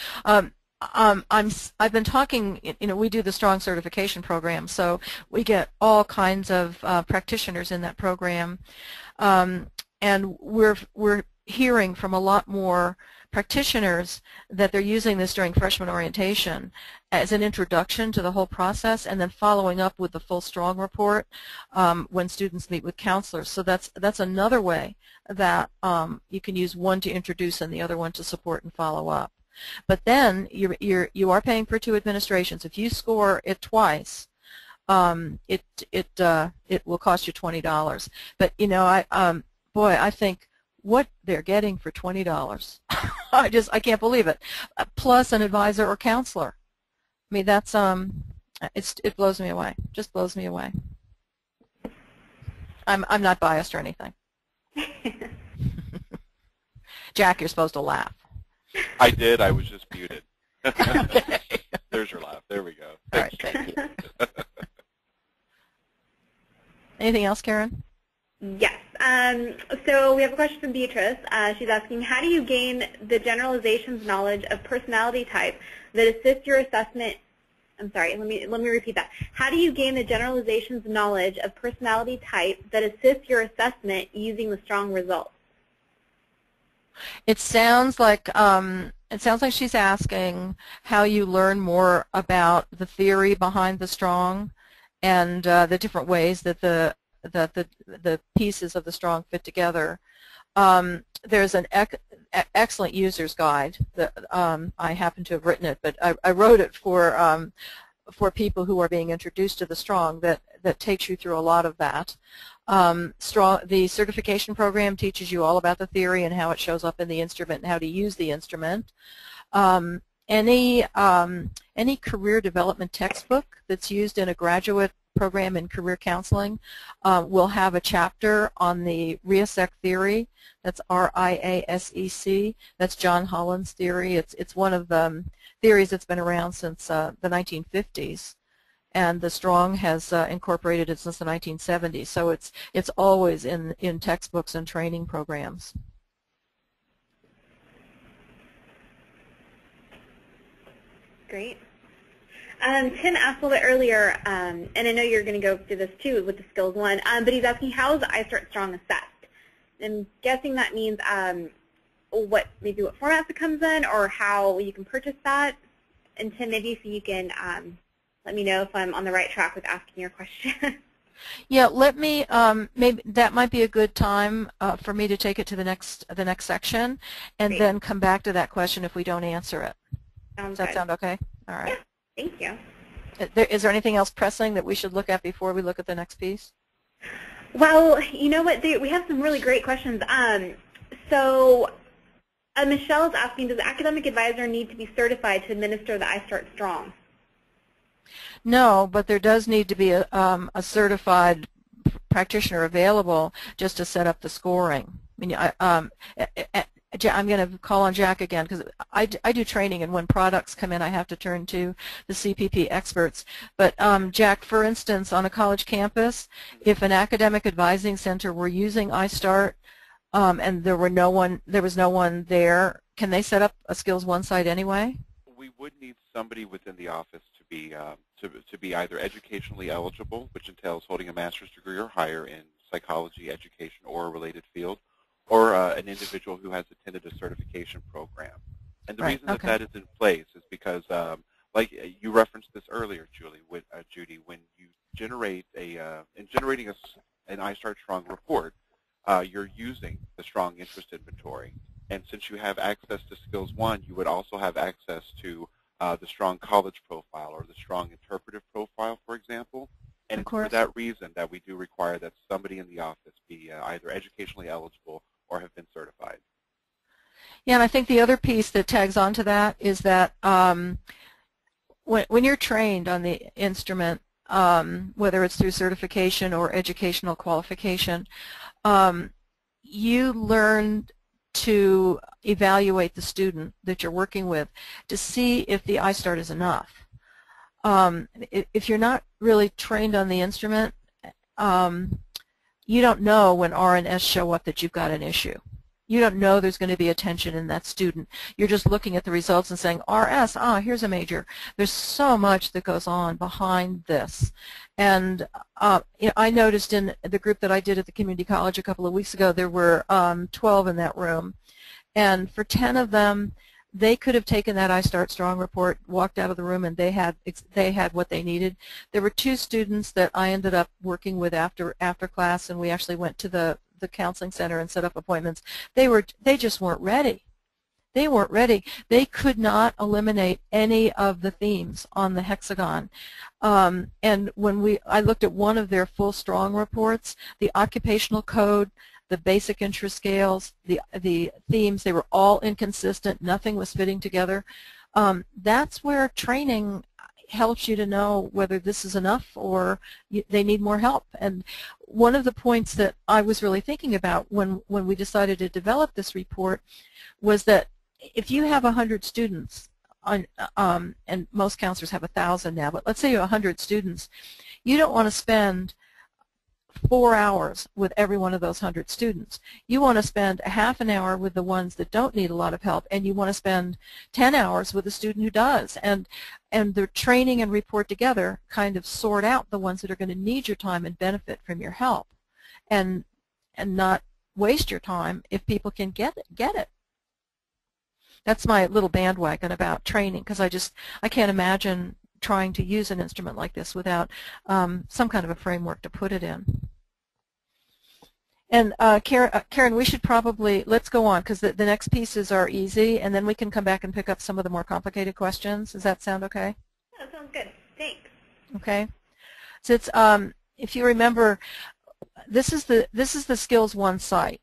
I've been talking, we do the Strong certification program, so we get all kinds of practitioners in that program, and we're hearing from a lot more practitioners that they're using this during freshman orientation as an introduction to the whole process, and then following up with the full Strong report when students meet with counselors. So that's another way that you can use one to introduce and the other one to support and follow up. But then you are paying for 2 administrations. If you score it twice, it will cost you $20. But boy, I think what they're getting for $20, I can't believe it. Plus an advisor or counselor. I mean, that's it blows me away. Just blows me away. I'm not biased or anything. Jack, you're supposed to laugh. I did. I was just muted. There's your laugh. There we go. Thanks. All right, thank you. Anything else, Karen? Yes. So we have a question from Beatrice. She's asking, how do you gain the generalizations knowledge of personality type that assists your assessment? I'm sorry, let me repeat that. How do you gain the generalizations knowledge of personality type that assists your assessment using the Strong results? It sounds like she's asking how you learn more about the theory behind the Strong and the different ways that the pieces of the Strong fit together. There's an excellent user's guide that I happen to have written it, but I wrote it for people who are being introduced to the Strong that takes you through a lot of that. The certification program teaches you all about the theory and how it shows up in the instrument and how to use the instrument. Any career development textbook that's used in a graduate program in career counseling will have a chapter on the RIASEC theory. That's R-I-A-S-E-C. That's John Holland's theory. It's one of the theories that's been around since the 1950s. And the Strong has incorporated it since the 1970s. So it's always in textbooks and training programs. Great. Tim asked a little bit earlier, and I know you're going to go through this too with the skills one, but he's asking, how is iStartStrong assessed? I'm guessing that means maybe what formats it comes in or how you can purchase that. And Tim, maybe if you can let me know if I'm on the right track with asking your question. Yeah, let me. Maybe that might be a good time for me to take it to the next section, and Great. then come back to that question if we don't answer it. Sounds Does that good. sound okay? All right. Yeah, thank you. Is there anything else pressing that we should look at before we look at the next piece? Well, you know what? We have some really great questions. So Michelle is asking, does the academic advisor need to be certified to administer the iStartStrong? No, but there does need to be a certified practitioner available just to set up the scoring. I mean, I'm going to call on Jack again because I do training, and when products come in, I have to turn to the CPP experts. But Jack, for instance, on a college campus, if an academic advising center were using iStart and there was no one there, can they set up a Skills One site anyway? We would need somebody within the office to be either educationally eligible, which entails holding a master's degree or higher in psychology, education, or a related field, or an individual who has attended a certification program. And the reason that is in place is because, like you referenced this earlier, Judy, when you generate generating an iStartStrong report, you're using the Strong Interest Inventory. And since you have access to Skills One, you would also have access to the Strong College Profile or the Strong Interpretive Profile, for example. And it's for that reason that we do require that somebody in the office be either educationally eligible or have been certified. Yeah, and I think the other piece that tags onto that is that when you're trained on the instrument, whether it's through certification or educational qualification, you learn to evaluate the student that you're working with to see if the iStart is enough. If you're not really trained on the instrument, you don't know when R and S show up that you've got an issue. You don't know there's going to be a tension in that student. You're just looking at the results and saying, RS, here's a major. There's so much that goes on behind this. And you know, I noticed in the group that I did at the community college a couple of weeks ago, there were 12 in that room. And for 10 of them, they could have taken that iStartStrong report, walked out of the room, and they had what they needed. There were 2 students that I ended up working with after class, and we actually went to the counseling center and set up appointments. They just weren't ready. They weren't ready. They could not eliminate any of the themes on the hexagon. And when I looked at one of their full strong reports, the occupational code, the basic interest scales, the themes, they were all inconsistent. Nothing was fitting together. That's where training helps you to know whether this is enough or they need more help. And one of the points that I was really thinking about when we decided to develop this report was that if you have 100 students, and most counselors have 1,000 now, but let's say you have 100 students, you don't want to spend 4 hours with every one of those 100 students. You want to spend a half an hour with the ones that don't need a lot of help, and you want to spend 10 hours with the student who does. And the training and report together kind of sort out the ones that are going to need your time and benefit from your help, and not waste your time if people can get it. That's my little bandwagon about training, because I can't imagine trying to use an instrument like this without some kind of a framework to put it in. And Karen, we should probably, let's go on, because the next pieces are easy, and then we can come back and pick up some of the more complicated questions. Does that sound okay? That sounds good. Thanks. Okay. So it's, if you remember, this is the Skills 1 site.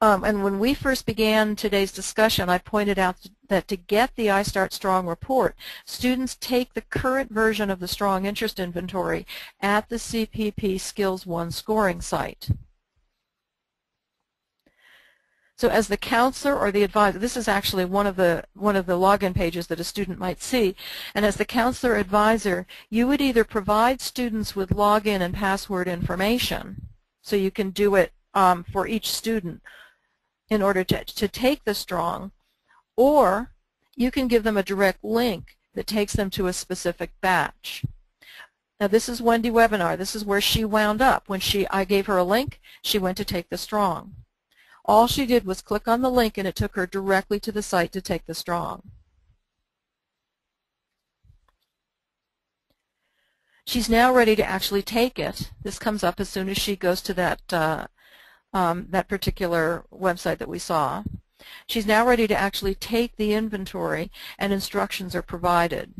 And when we first began today's discussion, I pointed out that to get the iStartStrong report, students take the current version of the Strong Interest Inventory at the CPP Skills 1 scoring site. So as the counselor or the advisor, this is actually one of the login pages that a student might see, and as the counselor advisor, you would either provide students with login and password information, so you can do it for each student in order to take the Strong, or you can give them a direct link that takes them to a specific batch. Now this is Wendy Webinar. This is where she wound up. When I gave her a link, she went to take the Strong. All she did was click on the link, and it took her directly to the site to take the Strong. She's now ready to actually take it. This comes up as soon as she goes to that particular website that we saw. She's now ready to actually take the inventory, and instructions are provided.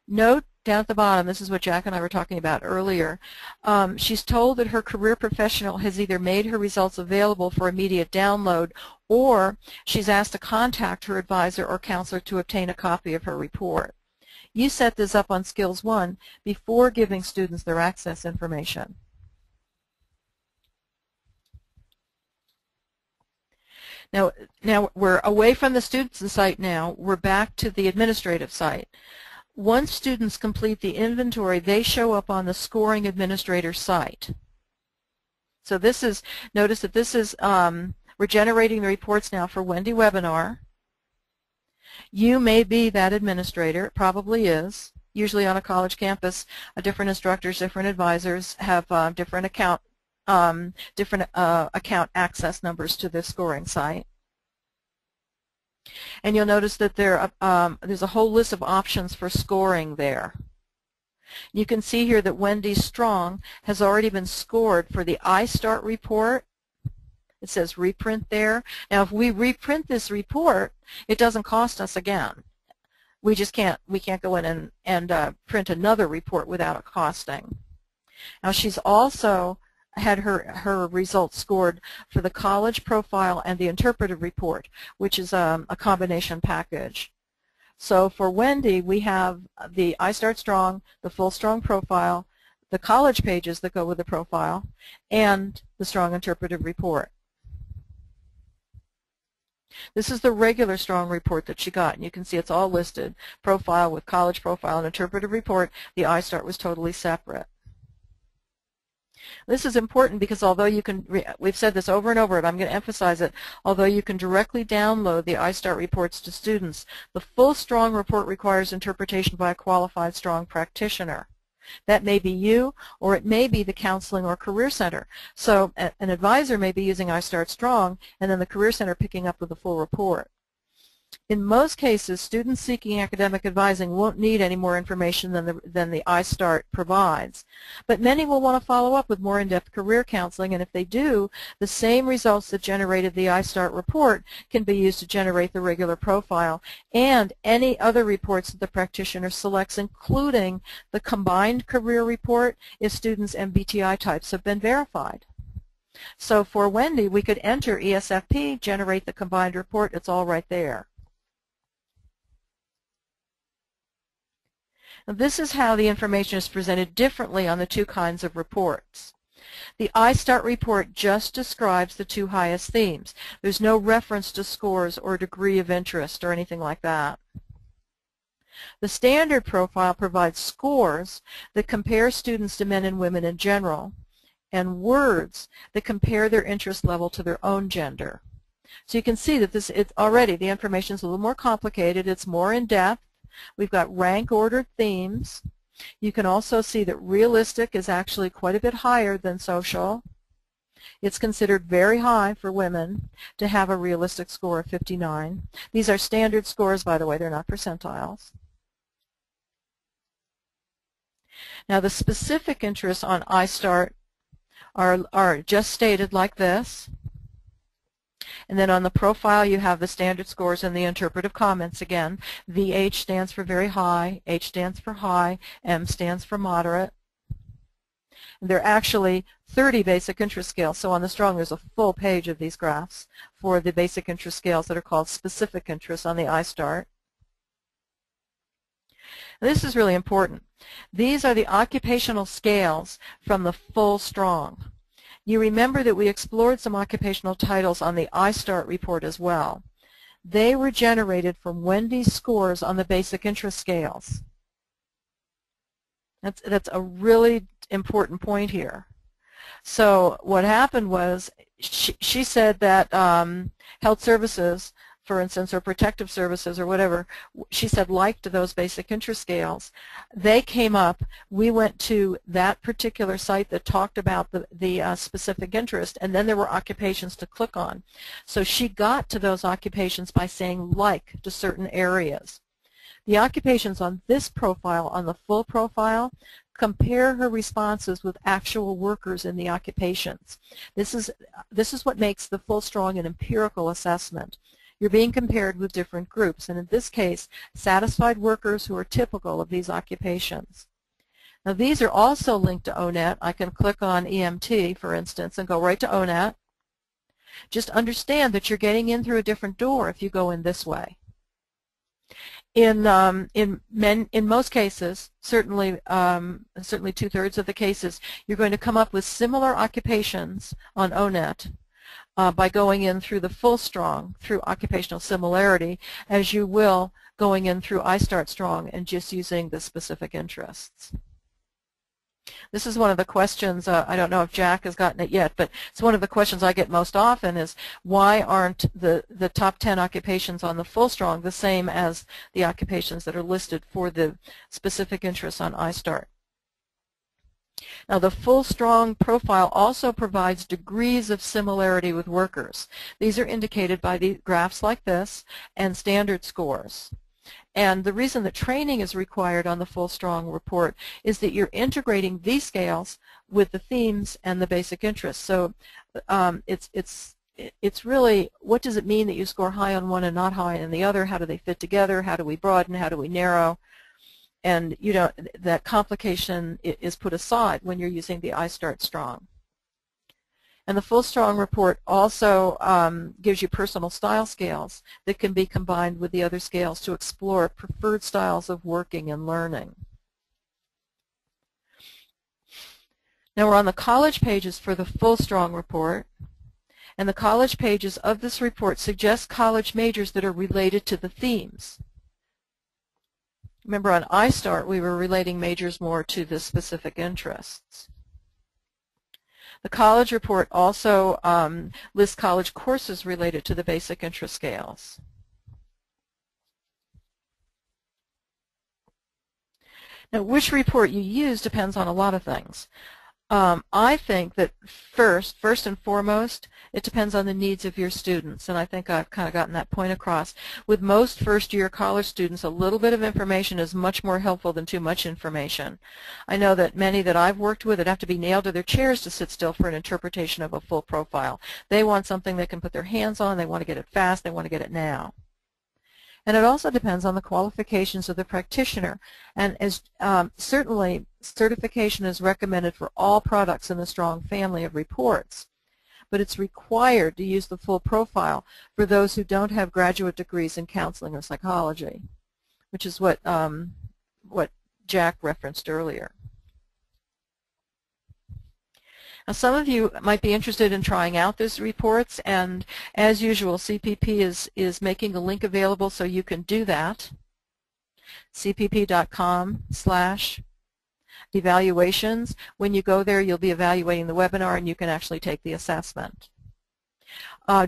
Note down at the bottom, this is what Jack and I were talking about earlier, she's told that her career professional has either made her results available for immediate download, or she's asked to contact her advisor or counselor to obtain a copy of her report. You set this up on Skills 1 before giving students their access information. Now we're away from the students site now. We're back to the administrative site. Once students complete the inventory, they show up on the scoring administrator site. So this is, notice that this is, we're generating the reports now for Wendy Webinar. You may be that administrator. It probably is. Usually on a college campus, different instructors, different advisors have different account access numbers to the scoring site. And you'll notice that there's a whole list of options for scoring there. You can see here that Wendy Strong has already been scored for the iStart report. It says reprint there. Now if we reprint this report, it doesn't cost us again. We can't go in and print another report without a costing. Now she's also had her results scored for the college profile and the interpretive report, which is a combination package. So for Wendy, we have the iStartStrong, the full Strong profile, the college pages that go with the profile, and the Strong interpretive report. This is the regular Strong report that she got, and you can see it's all listed, profile with college profile and interpretive report. The iStart was totally separate. This is important because although you can, we've said this over and over, and I'm going to emphasize it, although you can directly download the iStart reports to students, the full Strong report requires interpretation by a qualified Strong practitioner. That may be you, or it may be the counseling or career center. So an advisor may be using iStartStrong, and then the career center picking up with the full report. In most cases, students seeking academic advising won't need any more information than the iStart provides. But many will want to follow up with more in-depth career counseling, and if they do, the same results that generated the iStart report can be used to generate the regular profile and any other reports that the practitioner selects, including the combined career report if students' MBTI types have been verified. So for Wendy, we could enter ESFP, generate the combined report. It's all right there. Now, this is how the information is presented differently on the two kinds of reports. The iStart report just describes the two highest themes. There's no reference to scores or degree of interest or anything like that. The standard profile provides scores that compare students to men and women in general, and words that compare their interest level to their own gender. So you can see that it's already, the information is a little more complicated. It's more in-depth. We've got rank-ordered themes. You can also see that realistic is actually quite a bit higher than social. It's considered very high for women to have a realistic score of 59. These are standard scores, by the way. They're not percentiles. Now, the specific interests on iStart are just stated like this. And then on the profile, you have the standard scores and the interpretive comments again. VH stands for very high, H stands for high, M stands for moderate. And there are actually 30 basic interest scales. So on the Strong, there's a full page of these graphs for the basic interest scales that are called specific interests on the iStart. This is really important. These are the occupational scales from the full Strong. You remember that we explored some occupational titles on the iStart report as well. They were generated from Wendy's scores on the basic interest scales. That's a really important point here. So what happened was she said that health services, for instance, or protective services or whatever, she said liked those basic interest scales. They came up. We went to that particular site that talked about the specific interest, and then there were occupations to click on. So she got to those occupations by saying like to certain areas. The occupations on this profile, on the full profile, compare her responses with actual workers in the occupations. This is what makes the full Strong an empirical assessment. You're being compared with different groups, and in this case, satisfied workers who are typical of these occupations. Now, these are also linked to ONET. I can click on EMT, for instance, and go right to ONET. Just understand that you're getting in through a different door if you go in this way. In most cases, certainly 2/3 of the cases, you're going to come up with similar occupations on ONET by going in through the full Strong, through occupational similarity, as you will going in through iStartStrong and just using the specific interests. This is one of the questions, I don't know if Jack has gotten it yet, but it's one of the questions I get most often is why aren't the top 10 occupations on the full Strong the same as the occupations that are listed for the specific interests on iStart? Now, the full Strong profile also provides degrees of similarity with workers. These are indicated by the graphs like this and standard scores. And the reason that training is required on the full Strong report is that you're integrating these scales with the themes and the basic interests. So it's really, what does it mean that you score high on one and not high on the other? How do they fit together? How do we broaden? How do we narrow? And that complication is put aside when you're using the iStartStrong. And the full STRONG report also gives you personal style scales that can be combined with the other scales to explore preferred styles of working and learning. Now we're on the college pages for the full STRONG report. And the college pages of this report suggest college majors that are related to the themes. Remember on iStart we were relating majors more to the specific interests. The college report also lists college courses related to the basic interest scales. Now, which report you use depends on a lot of things. I think that first and foremost, it depends on the needs of your students, and I think I've kind of gotten that point across. With most first-year college students, a little bit of information is much more helpful than too much information. I know that many that I've worked with that have to be nailed to their chairs to sit still for an interpretation of a full profile. They want something they can put their hands on, they want to get it fast, they want to get it now. And it also depends on the qualifications of the practitioner. And as certainly, certification is recommended for all products in the STRONG family of reports. But it's required to use the full profile for those who don't have graduate degrees in counseling or psychology, which is what Jack referenced earlier. Now, some of you might be interested in trying out these reports, and as usual, CPP is making a link available so you can do that. cpp.com/evaluations. When you go there, you'll be evaluating the webinar, and you can actually take the assessment.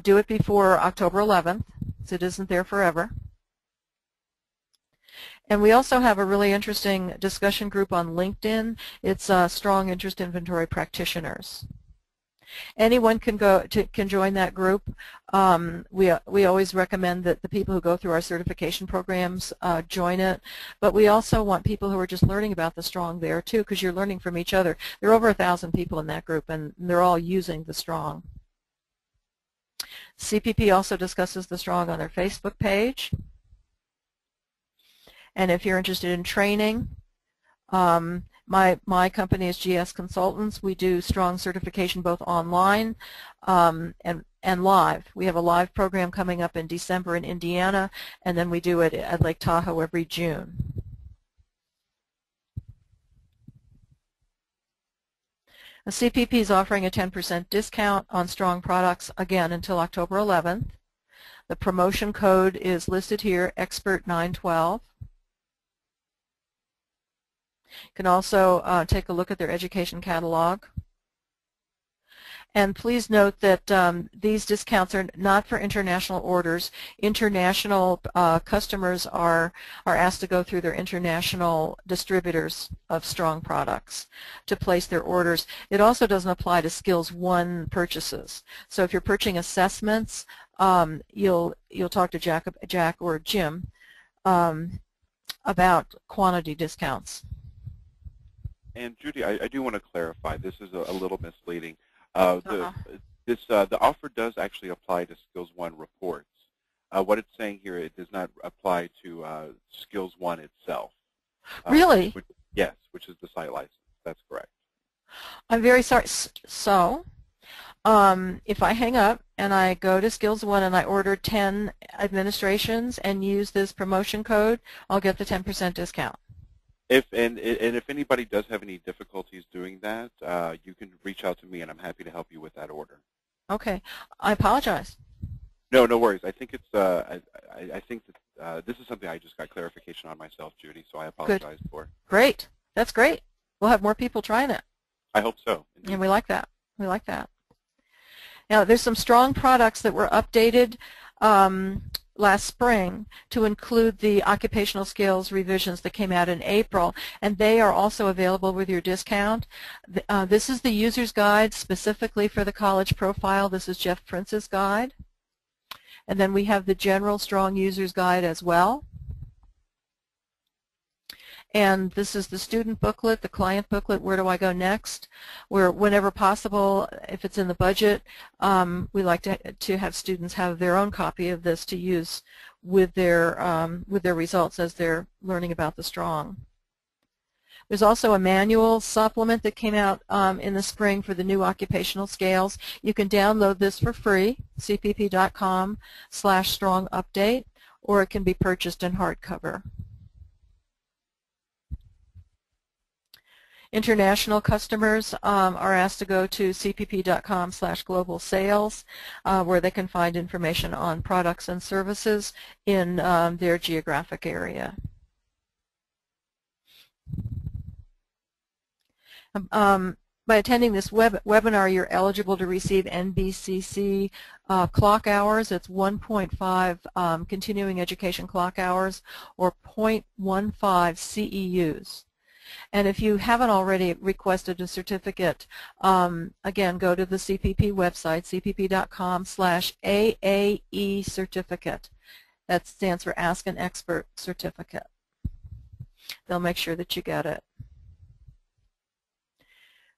Do it before October 11th, so it isn't there forever. And we also have a really interesting discussion group on LinkedIn. It's Strong Interest Inventory Practitioners. Anyone can join that group. We always recommend that the people who go through our certification programs join it. But we also want people who are just learning about the STRONG there too, because you're learning from each other. There are over 1,000 people in that group, and they're all using the STRONG. CPP also discusses the STRONG on their Facebook page. And if you're interested in training, my company is GS Consultants. We do STRONG certification both online and live. We have a live program coming up in December in Indiana, and then we do it at Lake Tahoe every June. The CPP is offering a 10% discount on STRONG products, again, until October 11th. The promotion code is listed here, Expert912. You can also take a look at their education catalog. And please note that these discounts are not for international orders. International customers are asked to go through their international distributors of STRONG products to place their orders. It also doesn't apply to Skills 1 purchases. So if you're purchasing assessments, you'll talk to Jack or Jim about quantity discounts. And Judy, I do want to clarify. This is a little misleading. The offer does actually apply to Skills 1 reports. What it's saying here, it does not apply to Skills 1 itself. Really? Yes, which is the site license. That's correct. I'm very sorry. So, if I hang up and I go to Skills 1 and I order 10 administrations and use this promotion code, I'll get the 10% discount. If anybody does have any difficulties doing that, you can reach out to me, and I'm happy to help you with that order. Okay, I apologize. No worries. I think it's I think that this is something I just got clarification on myself, Judy. So I apologize for. Great, that's great. We'll have more people trying it. I hope so. Indeed. And we like that. We like that. Now, there's some STRONG products that were updated last spring to include the occupational skills revisions that came out in April, and they are also available with your discount. This is the user's guide specifically for the college profile. This is Jeff Prince's guide. And then we have the general STRONG user's guide as well. And this is the student booklet, the client booklet, Where Do I Go Next? Where whenever possible, if it's in the budget, we like to have students have their own copy of this to use with their results as they're learning about the STRONG. There's also a manual supplement that came out in the spring for the new occupational scales. You can download this for free, cpp.com/strong update, or it can be purchased in hardcover. International customers are asked to go to cpp.com/global sales, where they can find information on products and services in their geographic area. By attending this webinar, you're eligible to receive NBCC clock hours. It's 1.5 continuing education clock hours, or 0.15 CEUs. And if you haven't already requested a certificate, again, go to the CPP website, cpp.com/AAE certificate. That stands for Ask an Expert Certificate. They'll make sure that you get it.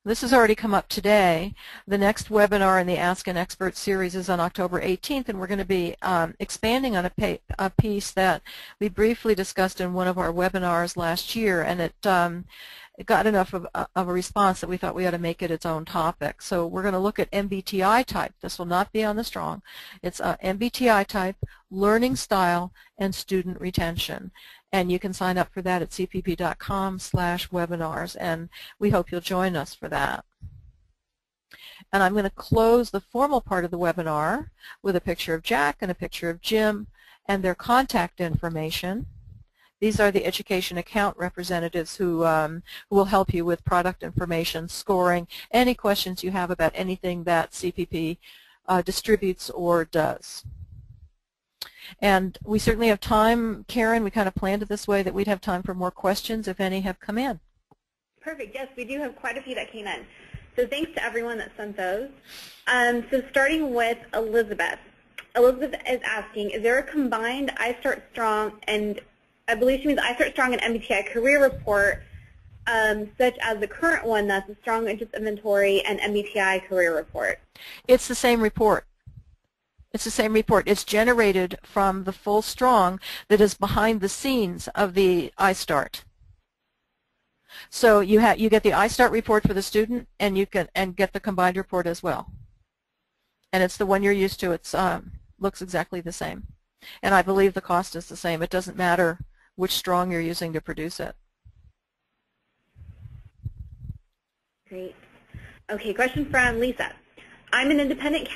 This has already come up today. The next webinar in the Ask an Expert series is on October 18th, and we're going to be expanding on a piece that we briefly discussed in one of our webinars last year, and it got enough of a response that we thought we ought to make it its own topic. So we're going to look at MBTI type. This will not be on the Strong. It's MBTI type, learning style, and student retention. And you can sign up for that at cpp.com/webinars, and we hope you'll join us for that. And I'm going to close the formal part of the webinar with a picture of Jack and a picture of Jim and their contact information. These are the education account representatives who will help you with product information, scoring, any questions you have about anything that CPP distributes or does. And we certainly have time, Karen, we kind of planned it this way that we'd have time for more questions if any have come in. Perfect. Yes, we do have quite a few that came in. So thanks to everyone that sent those. So starting with Elizabeth. Elizabeth is asking, is there a combined iStartStrong, and I believe she means iStartStrong and MBTI career report, such as the current one, that's the Strong Interest Inventory and MBTI career report? It's the same report. It's the same report. It's generated from the full Strong that is behind the scenes of the iStart. So you get the iStart report for the student, and you can get the combined report as well. And it's the one you're used to. It's looks exactly the same, and I believe the cost is the same. It doesn't matter which Strong you're using to produce it. Great. Okay, question from Lisa. I'm an independent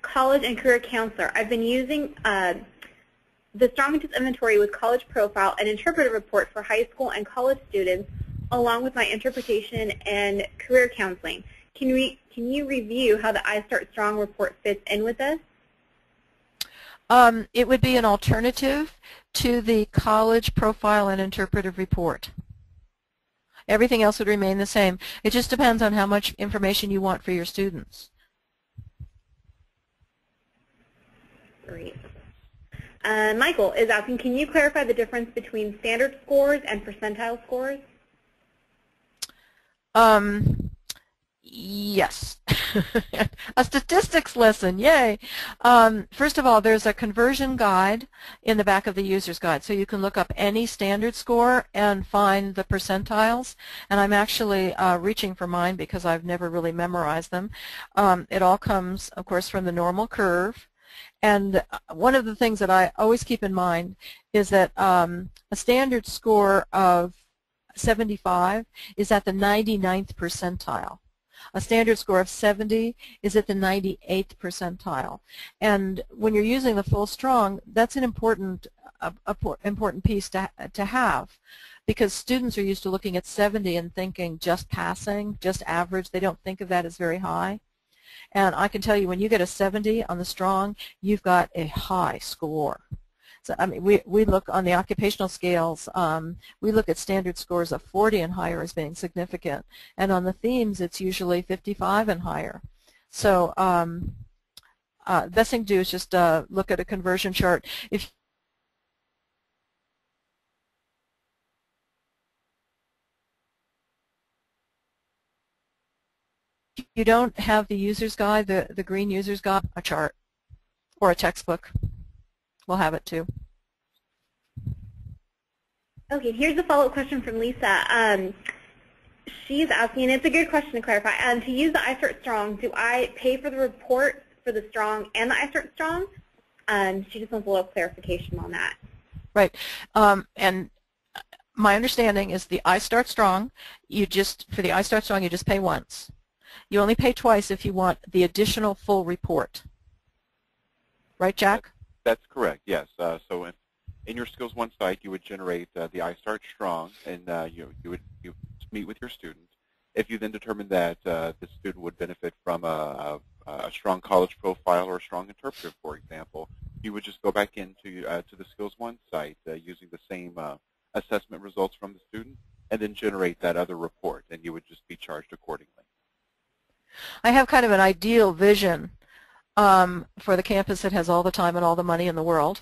college and career counselor. I've been using the Strong Interest Inventory with College Profile and Interpretive Report for high school and college students, along with my interpretation and career counseling. Can you review how the iStartStrong report fits in with this? It would be an alternative to the College Profile and Interpretive Report. Everything else would remain the same. It just depends on how much information you want for your students. Great. Michael is asking, can you clarify the difference between standard scores and percentile scores? Yes. A statistics lesson, yay. First of all, there's a conversion guide in the back of the user's guide, so you can look up any standard score and find the percentiles. And I'm actually reaching for mine because I've never really memorized them. It all comes, of course, from the normal curve. And one of the things that I always keep in mind is that a standard score of 75 is at the 99th percentile. A standard score of 70 is at the 98th percentile. And when you're using the full Strong, that's an important piece to have, because students are used to looking at 70 and thinking just passing, just average. They don't think of that as very high. And I can tell you, when you get a 70 on the Strong, you've got a high score. So, I mean, we look on the occupational scales, we look at standard scores of 40 and higher as being significant. And on the themes, it's usually 55 and higher. So the best thing to do is just look at a conversion chart. If you don't have the user's guide, the green user's guide, a chart or a textbook, we'll have it too. Okay, here's a follow-up question from Lisa. She's asking, and it's a good question to clarify, to use the iStartStrong, do I pay for the report for the Strong and the iStartStrong? She just wants a little clarification on that. Right. And my understanding is the iStartStrong, for the iStartStrong, you just pay once. You only pay twice if you want the additional full report. Right, Jack? That's correct, yes. So in your Skills One site, you would generate the iStartStrong, and you would meet with your student. If you then determine that the student would benefit from a strong college profile or a strong interpretive, for example, you would just go back into to the Skills One site using the same assessment results from the student, and then generate that other report, and you would just be charged accordingly. I have kind of an ideal vision for the campus that has all the time and all the money in the world,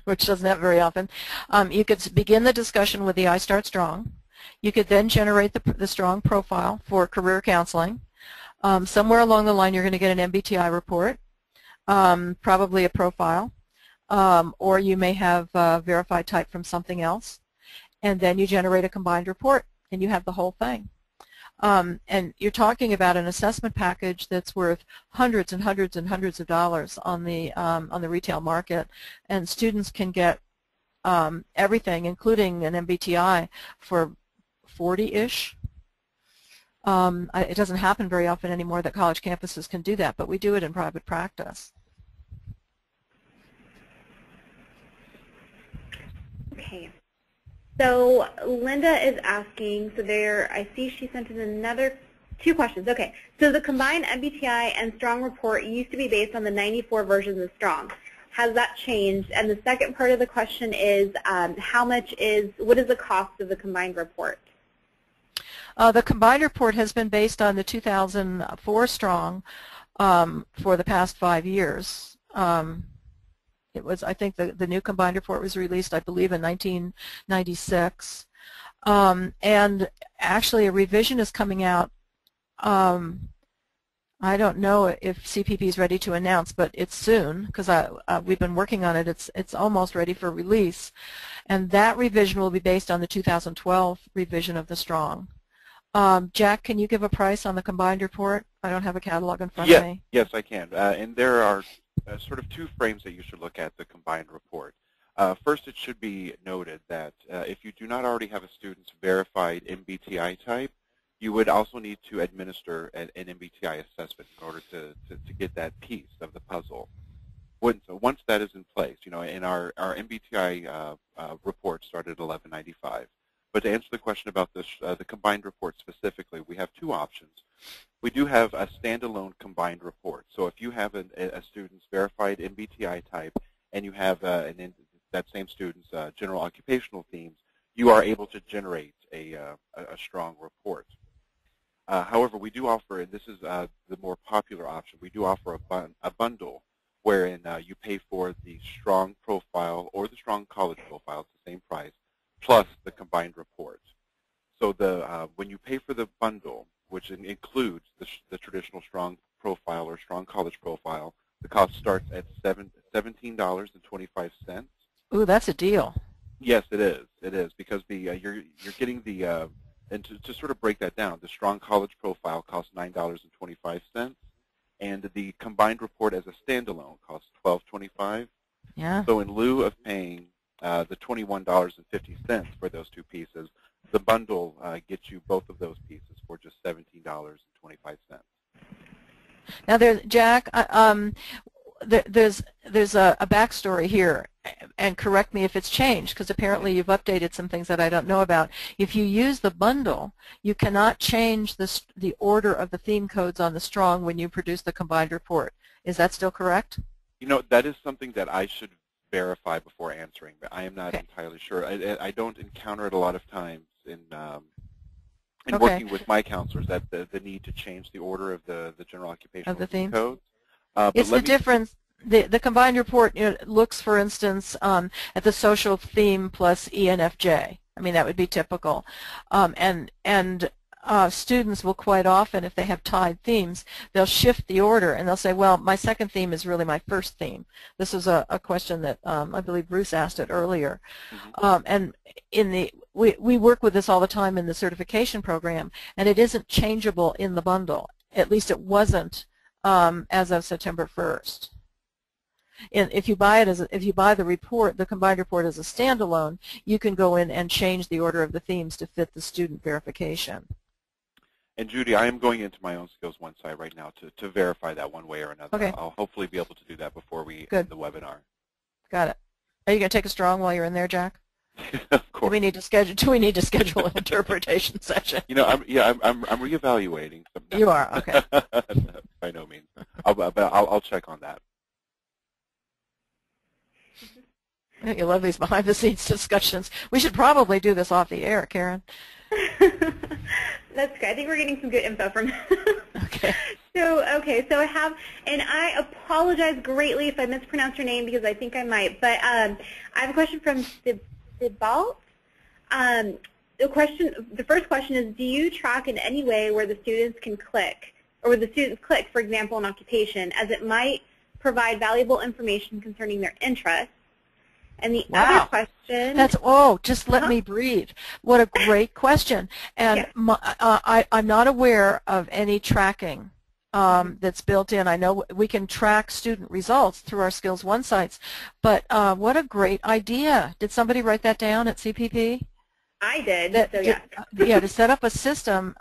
which doesn't happen very often. You could begin the discussion with the iStartStrong. You could then generate the strong profile for career counseling. Somewhere along the line, you're going to get an MBTI report, probably a profile, or you may have verified type from something else, and then you generate a combined report, and you have the whole thing. And you're talking about an assessment package that's worth hundreds and hundreds and hundreds of dollars on the retail market, and students can get everything, including an MBTI, for 40-ish. It doesn't happen very often anymore that college campuses can do that, but we do it in private practice. Okay. So Linda is asking, so I see she sent in two questions. Okay, so the combined MBTI and Strong report used to be based on the 94 versions of Strong. Has that changed? And the second part of the question is, what is the cost of the combined report? The combined report has been based on the 2004 Strong for the past 5 years. It was, I think, the new combined report was released, I believe, in 1996. And actually, a revision is coming out. I don't know if CPP is ready to announce, but it's soon because we've been working on it. It's almost ready for release, and that revision will be based on the 2012 revision of the Strong. Jack, can you give a price on the combined report? I don't have a catalog in front of me. Yes, I can. And there are sort of two frames that you should look at the combined report. First, it should be noted that if you do not already have a student's verified MBTI type, you would also need to administer an MBTI assessment in order to get that piece of the puzzle. Once that is in place, and our MBTI report started at $11.95. But to answer the question about this, the combined report specifically, we have two options. We do have a standalone combined report. So if you have a student's verified MBTI type and you have that same student's general occupational themes, you are able to generate a strong report. However, we do offer, and this is the more popular option, we do offer a bundle wherein you pay for the strong profile or the strong college profile at the same price, plus the combined report. So when you pay for the bundle, which includes the traditional strong profile or strong college profile, the cost starts at $17.25. Ooh, that's a deal. Yes, it is. It is because you're getting the and to sort of break that down, the strong college profile costs $9.25, and the combined report as a standalone costs $12.25. Yeah. So in lieu of paying the $21.50 for those two pieces, the bundle gets you both of those pieces for just $17.25. Now, Jack, there's a backstory here, and correct me if it's changed, because apparently you've updated some things that I don't know about. If you use the bundle, you cannot change the order of the theme codes on the Strong when you produce the combined report. Is that still correct? That is something that I should verify before answering, but I am not entirely sure. I don't encounter it a lot of times in working with my counselors, that the need to change the order of the general occupational theme codes. It's the difference. The combined report looks, for instance, at the social theme plus ENFJ. I mean, that would be typical. And students will quite often, if they have tied themes, they'll shift the order and they'll say, well, my second theme is really my first theme. This is a question that I believe Bruce asked it earlier. And we work with this all the time in the certification program, and it isn't changeable in the bundle. At least it wasn't as of September 1st. And if you buy the report, the combined report as a standalone, you can go in and change the order of the themes to fit the student verification. And Judy, I am going into my own Skills One site right now to verify that one way or another. Okay. I'll hopefully be able to do that before we Good. end the webinar. Got it. Are you going to take a strong while you're in there, Jack? Of course. Do we need to schedule an interpretation session? You know, I'm reevaluating. You are, okay. By no means. I'll check on that. You love these behind-the-scenes discussions. We should probably do this off the air, Karen. That's good. I think we're getting some good info from Okay. So I have, and I apologize greatly if I mispronounce your name because I think I might, but I have a question from Sibalt. The first question is, do you track in any way where the students can click, or where the students click, for example, an occupation, as it might provide valuable information concerning their interests? And the other question... Just let me breathe. What a great question. And yes. I'm not aware of any tracking that's built in. I know we can track student results through our Skills One sites, but what a great idea. Did somebody write that down at CPP? I did, yeah, to set up a system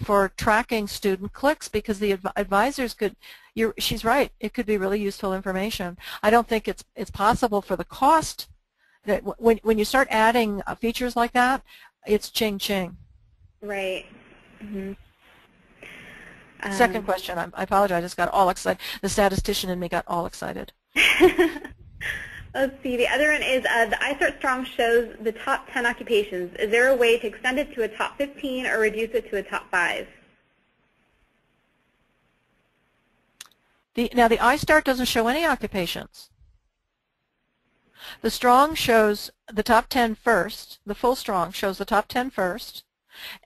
for tracking student clicks, because the advisors could, she's right, it could be really useful information. I don't think it's possible for the cost. That when you start adding features like that, it's ching-ching. Right. Mm-hmm. Second question, I apologize, I just got all excited. The statistician in me got all excited. Let's see. The other one is the iStartStrong shows the top 10 occupations. Is there a way to extend it to a top 15 or reduce it to a top 5? Now, the iStart doesn't show any occupations. The Strong shows the top 10 first. The full Strong shows the top 10 first,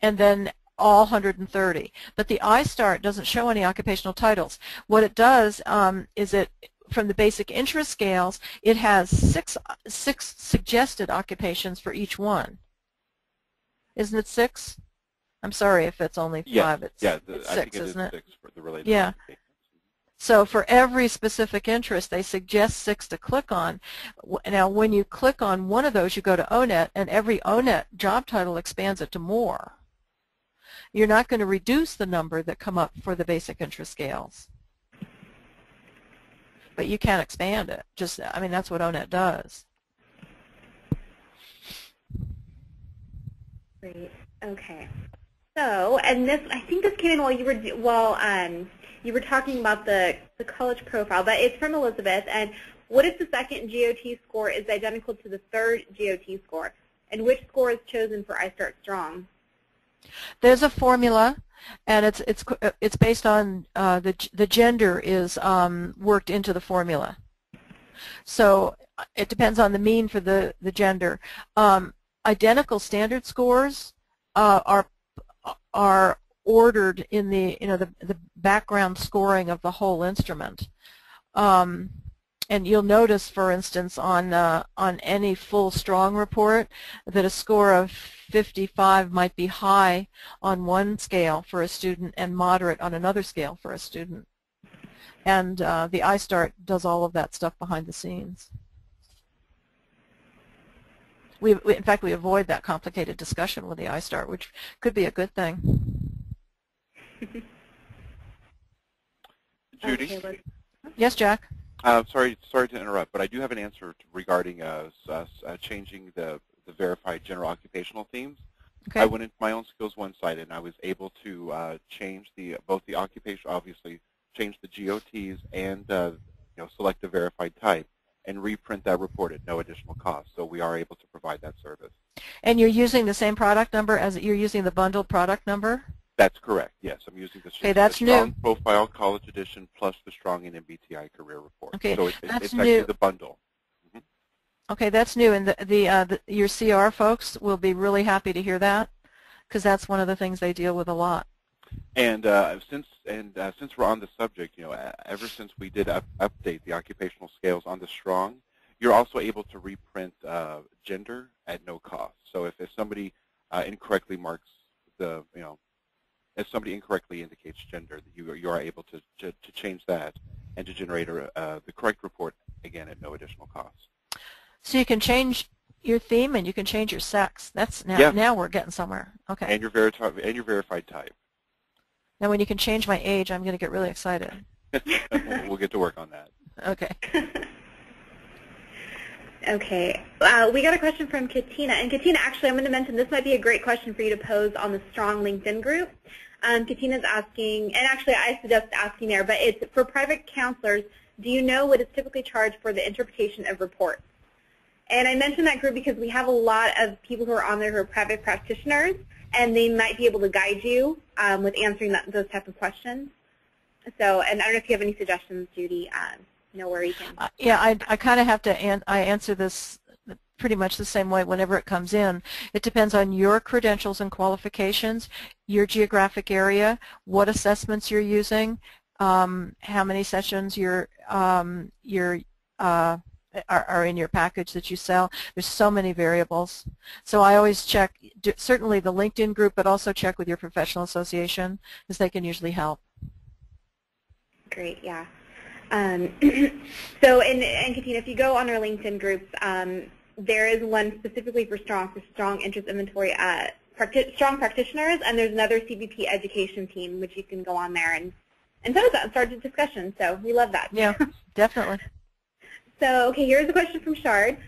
and then all 130. But the iStart doesn't show any occupational titles. What it does is from the basic interest scales, it has six suggested occupations for each one. Isn't it 6? I'm sorry if it's only 5. It's 6, isn't it? 6 for the related occupations. So for every specific interest, they suggest 6 to click on. Now, when you click on one of those, you go to ONET, and every ONET job title expands it to more. You're not going to reduce the number that come up for the basic interest scales. But you can expand it. That's what ONET does. Great. Okay. So, and this, I think this came in while you were talking about the college profile, but it's from Elizabeth. And what if the second GOT score is identical to the third GOT score, and which score is chosen for iStartStrong? There's a formula. And it's based on the gender is worked into the formula. So it depends on the mean for the gender. Identical standard scores are ordered in the background scoring of the whole instrument. And you'll notice, for instance, on any full Strong report that a score of 55 might be high on one scale for a student and moderate on another scale for a student. And the iStart does all of that stuff behind the scenes. In fact, we avoid that complicated discussion with the iStart, which could be a good thing. Judy? Yes, Jack? Sorry to interrupt, but I do have an answer regarding changing the verified general occupational themes. Okay. I went into my own Skills One site, and I was able to change both the occupation, obviously, change the GOTs and select the verified type and reprint that report at no additional cost. So we are able to provide that service. And you're using the same product number as you're using the bundled product number? That's correct. Yes, I'm using the Strong Profile College Edition plus the Strong and MBTI Career Report. Okay, so it's actually the bundle. Okay, that's new, and your CR folks will be really happy to hear that, because that's one of the things they deal with a lot. And since we're on the subject, ever since we did update the occupational scales on the Strong, you're also able to reprint gender at no cost. So if somebody incorrectly marks the, if somebody incorrectly indicates gender, you are able to change that and to generate the correct report again at no additional cost. So you can change your theme and you can change your sex. That's now we're getting somewhere. Okay. And your verified type. Now, when you can change my age, I'm going to get really excited. We'll get to work on that. Okay. Okay. We got a question from Katina. And Katina, actually, I'm going to mention this might be a great question for you to pose on the Strong LinkedIn group. Katina's asking, and actually I suggest asking there, but it's for private counselors, do you know what is typically charged for the interpretation of reports? And I mentioned that group because we have a lot of people who are on there who are private practitioners, and they might be able to guide you with answering those type of questions. So, and I don't know if you have any suggestions, Judy, where you can. Yeah, I kind of have to I answer this pretty much the same way whenever it comes in. It depends on your credentials and qualifications, your geographic area, what assessments you're using, how many sessions are in your package that you sell. There's so many variables. So I always check, certainly the LinkedIn group, but also check with your professional association, because they can usually help. Great, yeah. So, and Katina, if you go on our LinkedIn groups, there is one specifically for strong interest inventory, strong practitioners, and there's another CBP education team, which you can go on there and start a discussion. So we love that. Yeah, definitely. So, okay, here's a question from Shard.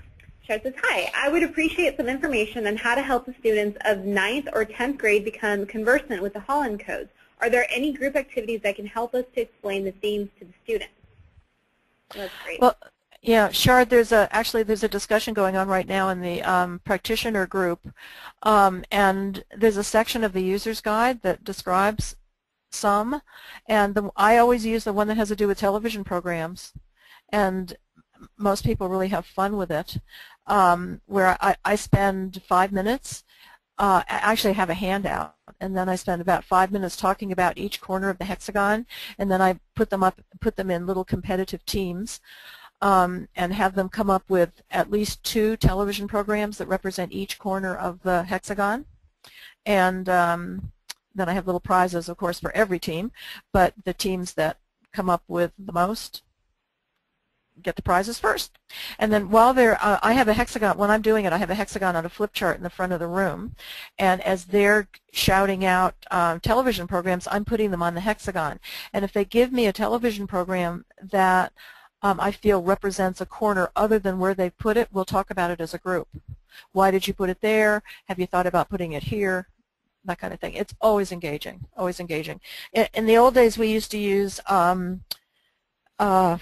Shard says, hi, I would appreciate some information on how to help the students of 9th or 10th grade become conversant with the Holland codes. Are there any group activities that can help us to explain the themes to the students? That's great. Well, yeah, Shard, actually there's a discussion going on right now in the practitioner group, and there's a section of the user's guide that describes some, and I always use the one that has to do with television programs, and most people really have fun with it, where I spend 5 minutes. I actually have a handout, and then I spend about 5 minutes talking about each corner of the hexagon, and then I put them in little competitive teams, and have them come up with at least 2 television programs that represent each corner of the hexagon, and then I have little prizes, of course, for every team, but the teams that come up with the most get the prizes first. And then while they're, I have a hexagon, when I'm doing it, I have a hexagon on a flip chart in the front of the room, and as they're shouting out television programs, I'm putting them on the hexagon. And if they give me a television program that I feel represents a corner other than where they put it, we'll talk about it as a group. Why did you put it there? Have you thought about putting it here? That kind of thing. It's always engaging, always engaging. In the old days, we used to use in a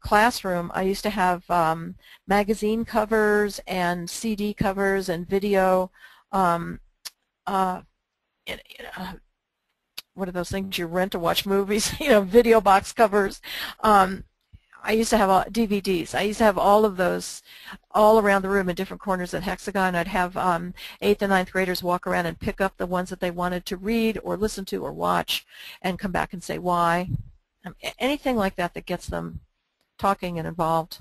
classroom, I used to have magazine covers and CD covers and video. What are those things you rent to watch movies? Video box covers. I used to have DVDs. I used to have all of those all around the room in different corners of the hexagon. I'd have 8th and 9th graders walk around and pick up the ones that they wanted to read or listen to or watch and come back and say why. Anything like that that gets them talking and involved.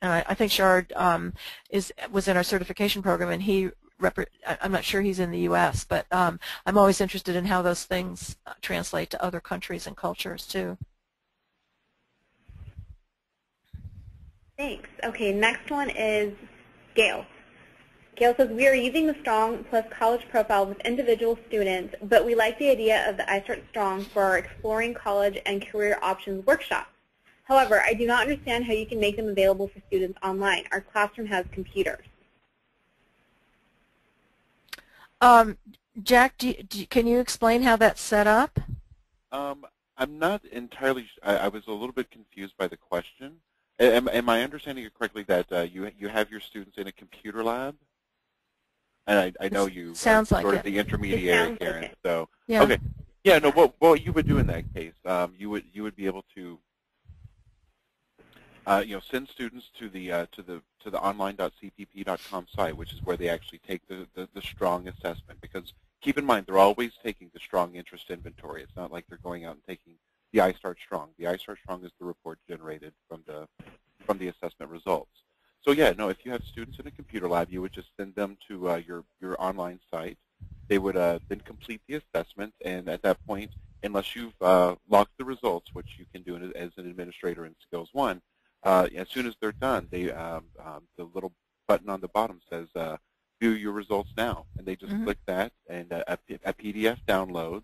And I think Shard was in our certification program, and I'm not sure he's in the U.S., but I'm always interested in how those things translate to other countries and cultures too. Thanks. Okay, next one is Gail. Gail says, we are using the Strong plus college profile with individual students, but we like the idea of the iStartStrong for our Exploring College and Career Options workshop. However, I do not understand how you can make them available for students online. Our classroom has computers. Jack, can you explain how that's set up? I'm not entirely. I was a little bit confused by the question. Am I understanding it correctly that you have your students in a computer lab? And I know you sounds are like sort it. of the intermediary, Karen. Like so yeah. Okay, yeah. No, what you would do in that case, you would be able to send students to the online.cpp.com site, which is where they actually take the strong assessment. Because keep in mind, they're always taking the strong interest inventory. It's not like they're going out and taking the iStartStrong. The iStartStrong is the report generated from the assessment results. So yeah, no, if you have students in a computer lab, you would just send them to your online site. They would then complete the assessment, and at that point, unless you've logged the results, which you can do as an administrator in Skills 1, as soon as they're done, the little button on the bottom says view your results now, and they just click that, and a PDF downloads.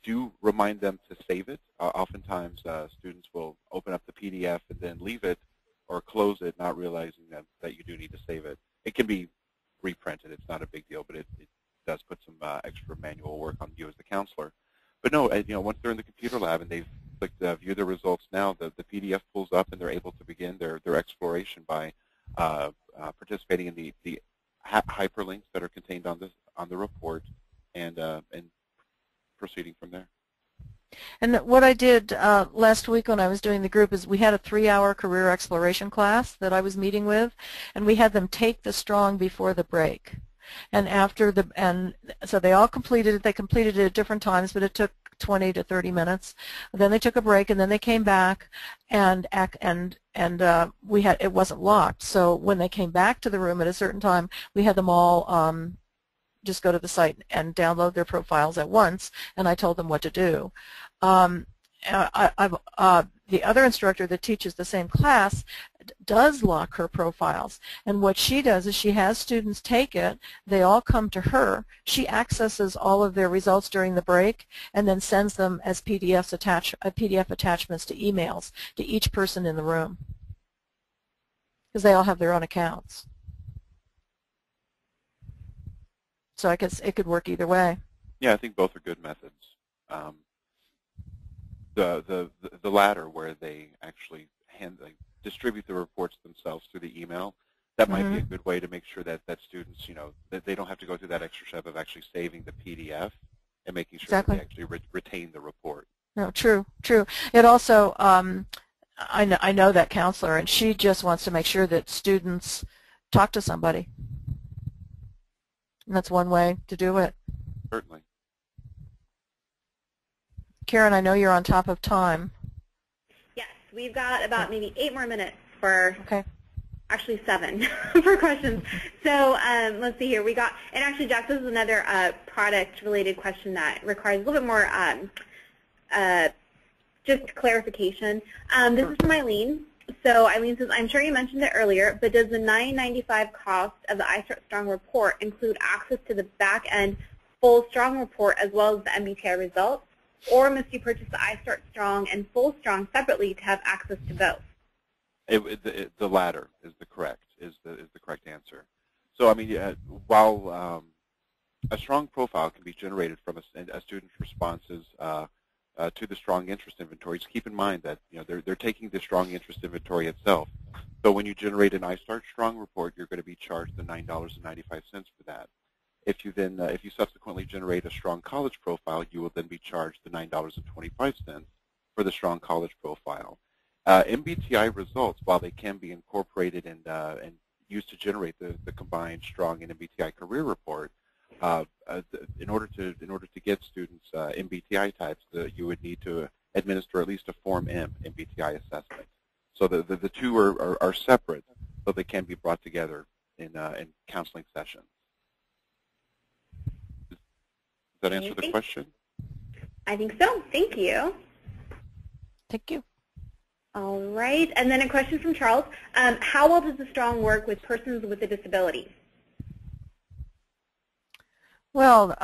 Do remind them to save it. Oftentimes, students will open up the PDF and then leave it or close it, not realizing that you do need to save it. It can be reprinted. It's not a big deal, but it does put some extra manual work on you as the counselor. But no, once they're in the computer lab and they've clicked view the results now, the PDF pulls up and they're able to begin their exploration by participating in the hyperlinks that are contained on the report and proceeding from there. And what I did last week when I was doing the group is we had a 3-hour career exploration class that I was meeting with, and we had them take the strong before the break. And so they all completed it. They completed it at different times, but it took 20 to 30 minutes. Then they took a break, and then they came back, and it wasn't locked. So when they came back to the room at a certain time, we had them all just go to the site and download their profiles at once, and I told them what to do. The other instructor that teaches the same class does lock her profiles, and what she does is she has students take it, they all come to her, she accesses all of their results during the break and then sends them as PDF attachments to emails to each person in the room, because they all have their own accounts. So I guess it could work either way. Yeah, I think both are good methods. The latter, where they actually distribute the reports themselves through the email, that might be a good way to make sure that students, that they don't have to go through that extra step of actually saving the PDF and making sure that they actually retain the report. No, true. It also, I know that counselor, and she just wants to make sure that students talk to somebody. And that's one way to do it. Certainly. Karen, I know you're on top of time. Yes, we've got about maybe 8 more minutes for, actually 7 for questions. So let's see here. We got, and actually, Jack, this is another product-related question that requires a little bit more just clarification. This is from Eileen. So Eileen says, I'm sure you mentioned it earlier, but does the $9.95 cost of the iStartStrong report include access to the back-end full Strong report as well as the MBTI results? Or must you purchase the iStartStrong and full Strong separately to have access to both? The latter is the correct answer. So I mean, while a strong profile can be generated from a student's responses to the strong interest inventory, just keep in mind that they're taking the strong interest inventory itself. So when you generate an iStartStrong report, you're going to be charged the $9.95 for that. If you subsequently generate a strong college profile, you will then be charged the $9.25 for the strong college profile. MBTI results, while they can be incorporated and used to generate the combined strong and MBTI career report, in order to get students MBTI types, you would need to administer at least a Form M MBTI assessment. So the two are separate, but they can be brought together in counseling sessions. Does that answer the question? I think so. Thank you. Thank you. All right. And then a question from Charles. How well does the Strong work with persons with a disability? Well,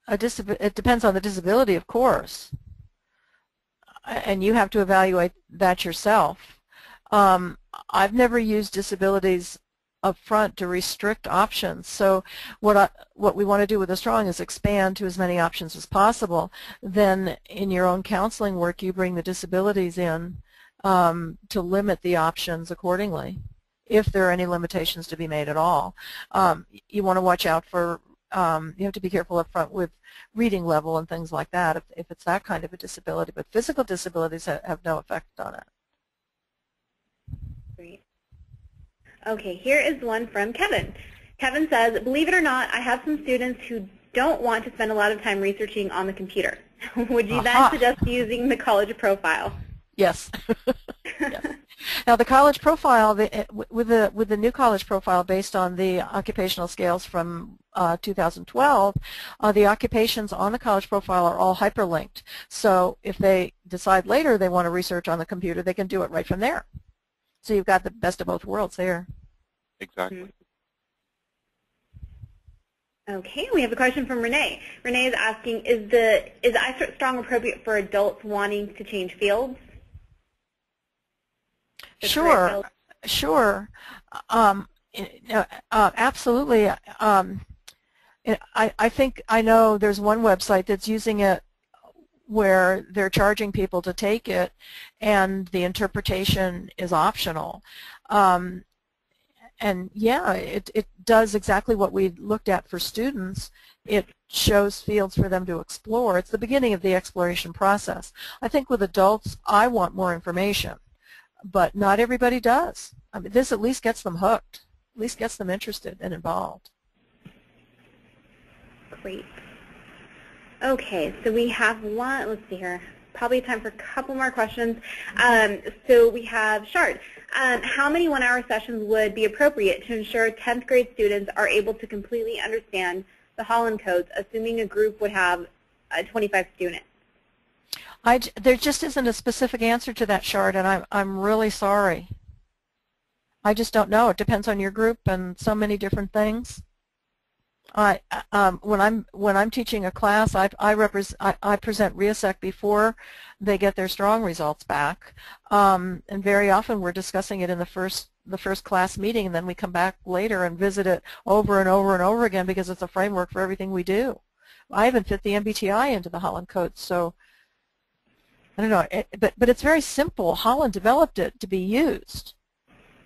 it depends on the disability, of course, and you have to evaluate that yourself. I've never used disabilities up front to restrict options. So what we want to do with the Strong is expand to as many options as possible. Then in your own counseling work, you bring the disabilities in to limit the options accordingly, if there are any limitations to be made at all. You want to watch out for, you have to be careful up front with reading level and things like that if it's that kind of a disability, but physical disabilities have no effect on it. Great. Okay, here is one from Kevin. Kevin says, believe it or not, I have some students who don't want to spend a lot of time researching on the computer. Would you then suggest using the college profile? Yes. Yes. Now the college profile, with the new college profile based on the occupational scales from 2012, the occupations on the college profile are all hyperlinked. So if they decide later they want to research on the computer, they can do it right from there. So you've got the best of both worlds there. Exactly. Okay, we have a question from Renee. Renee is asking, is iStartStrong appropriate for adults wanting to change fields? Sure, sure. Absolutely. I think I know there's one website that's using it where they're charging people to take it, and the interpretation is optional. And yeah, it does exactly what we looked at for students. It shows fields for them to explore. It's the beginning of the exploration process. I think with adults, I want more information, but not everybody does. I mean, this at least gets them hooked, at least gets them interested and involved. Great. Okay, so we have one, let's see here, probably time for a couple more questions. So we have Shard. How many one-hour sessions would be appropriate to ensure 10th grade students are able to completely understand the Holland codes, assuming a group would have 25 students? There just isn't a specific answer to that, Shard, and I'm really sorry. I just don't know. It depends on your group and so many different things. When I'm teaching a class, I present REASEC before they get their strong results back, and very often we're discussing it in the first class meeting, and then we come back later and visit it over and over and over again because it's a framework for everything we do. I even fit the MBTI into the Holland codes, so I don't know. But it's very simple. Holland developed it to be used.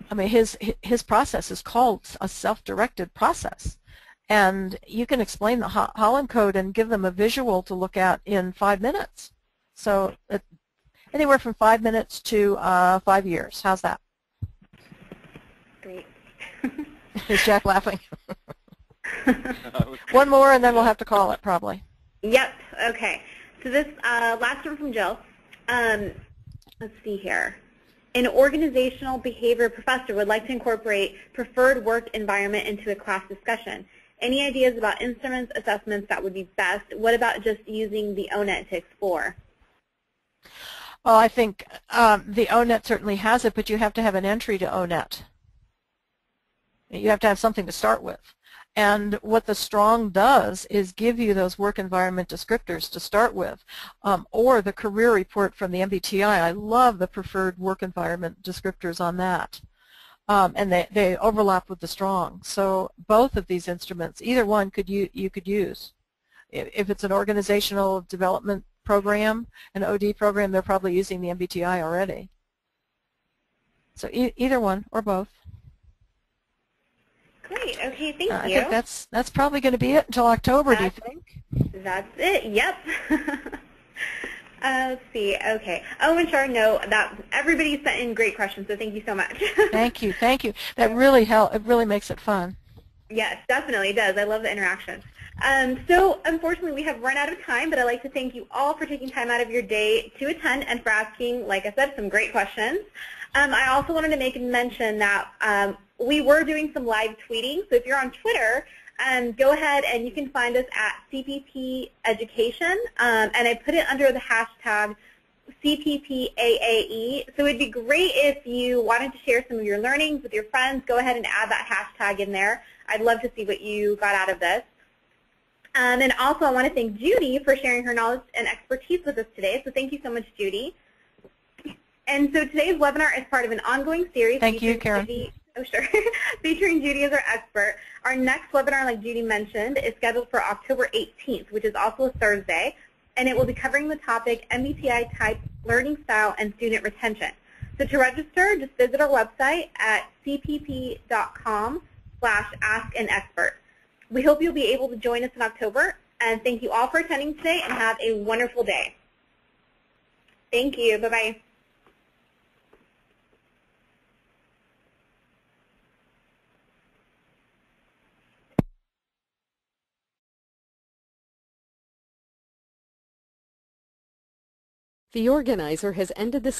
I mean, his process is called a self-directed process. And you can explain the Holland code and give them a visual to look at in 5 minutes. So anywhere from 5 minutes to 5 years. How's that? Great. Is Jack laughing? One more and then we'll have to call it probably. Yep. Okay. So this last one from Jill. Let's see here. An organizational behavior professor would like to incorporate preferred work environment into a class discussion. Any ideas about instruments, assessments that would be best? What about just using the ONET to explore? Well, I think the ONET certainly has it, but you have to have an entry to ONET. You have to have something to start with. And what the Strong does is give you those work environment descriptors to start with, or the career report from the MBTI. I love the preferred work environment descriptors on that. And they overlap with the Strong. So both of these instruments, either one you could use. If it's an organizational development program, an OD program, they're probably using the MBTI already. So either one or both. Great. Okay, thank you. I think that's probably going to be it until October, do you think? That's it. Yep. Let's see. Okay. Oh, and Char, no, that everybody sent in great questions, so thank you so much. Thank you. Thank you. That really helps. It really makes it fun. Yes, definitely it does. I love the interaction. So unfortunately, we have run out of time, but I'd like to thank you all for taking time out of your day to attend and for asking, like I said, some great questions. I also wanted to make a mention that we were doing some live tweeting, so if you're on Twitter, go ahead and you can find us at CPP Education, and I put it under the hashtag CPPAAE. So it'd be great if you wanted to share some of your learnings with your friends. Go ahead and add that hashtag in there. I'd love to see what you got out of this. And also I want to thank Judy for sharing her knowledge and expertise with us today. So thank you so much, Judy. And so today's webinar is part of an ongoing series. Thank you, Karen. Oh, sure. Featuring Judy as our expert. Our next webinar, like Judy mentioned, is scheduled for October 18th, which is also a Thursday, and it will be covering the topic MBTI type, learning style, and student retention. So to register, just visit our website at cpp.com/askanexpert. We hope you'll be able to join us in October, and thank you all for attending today, and have a wonderful day. Thank you. Bye-bye. The organizer has ended the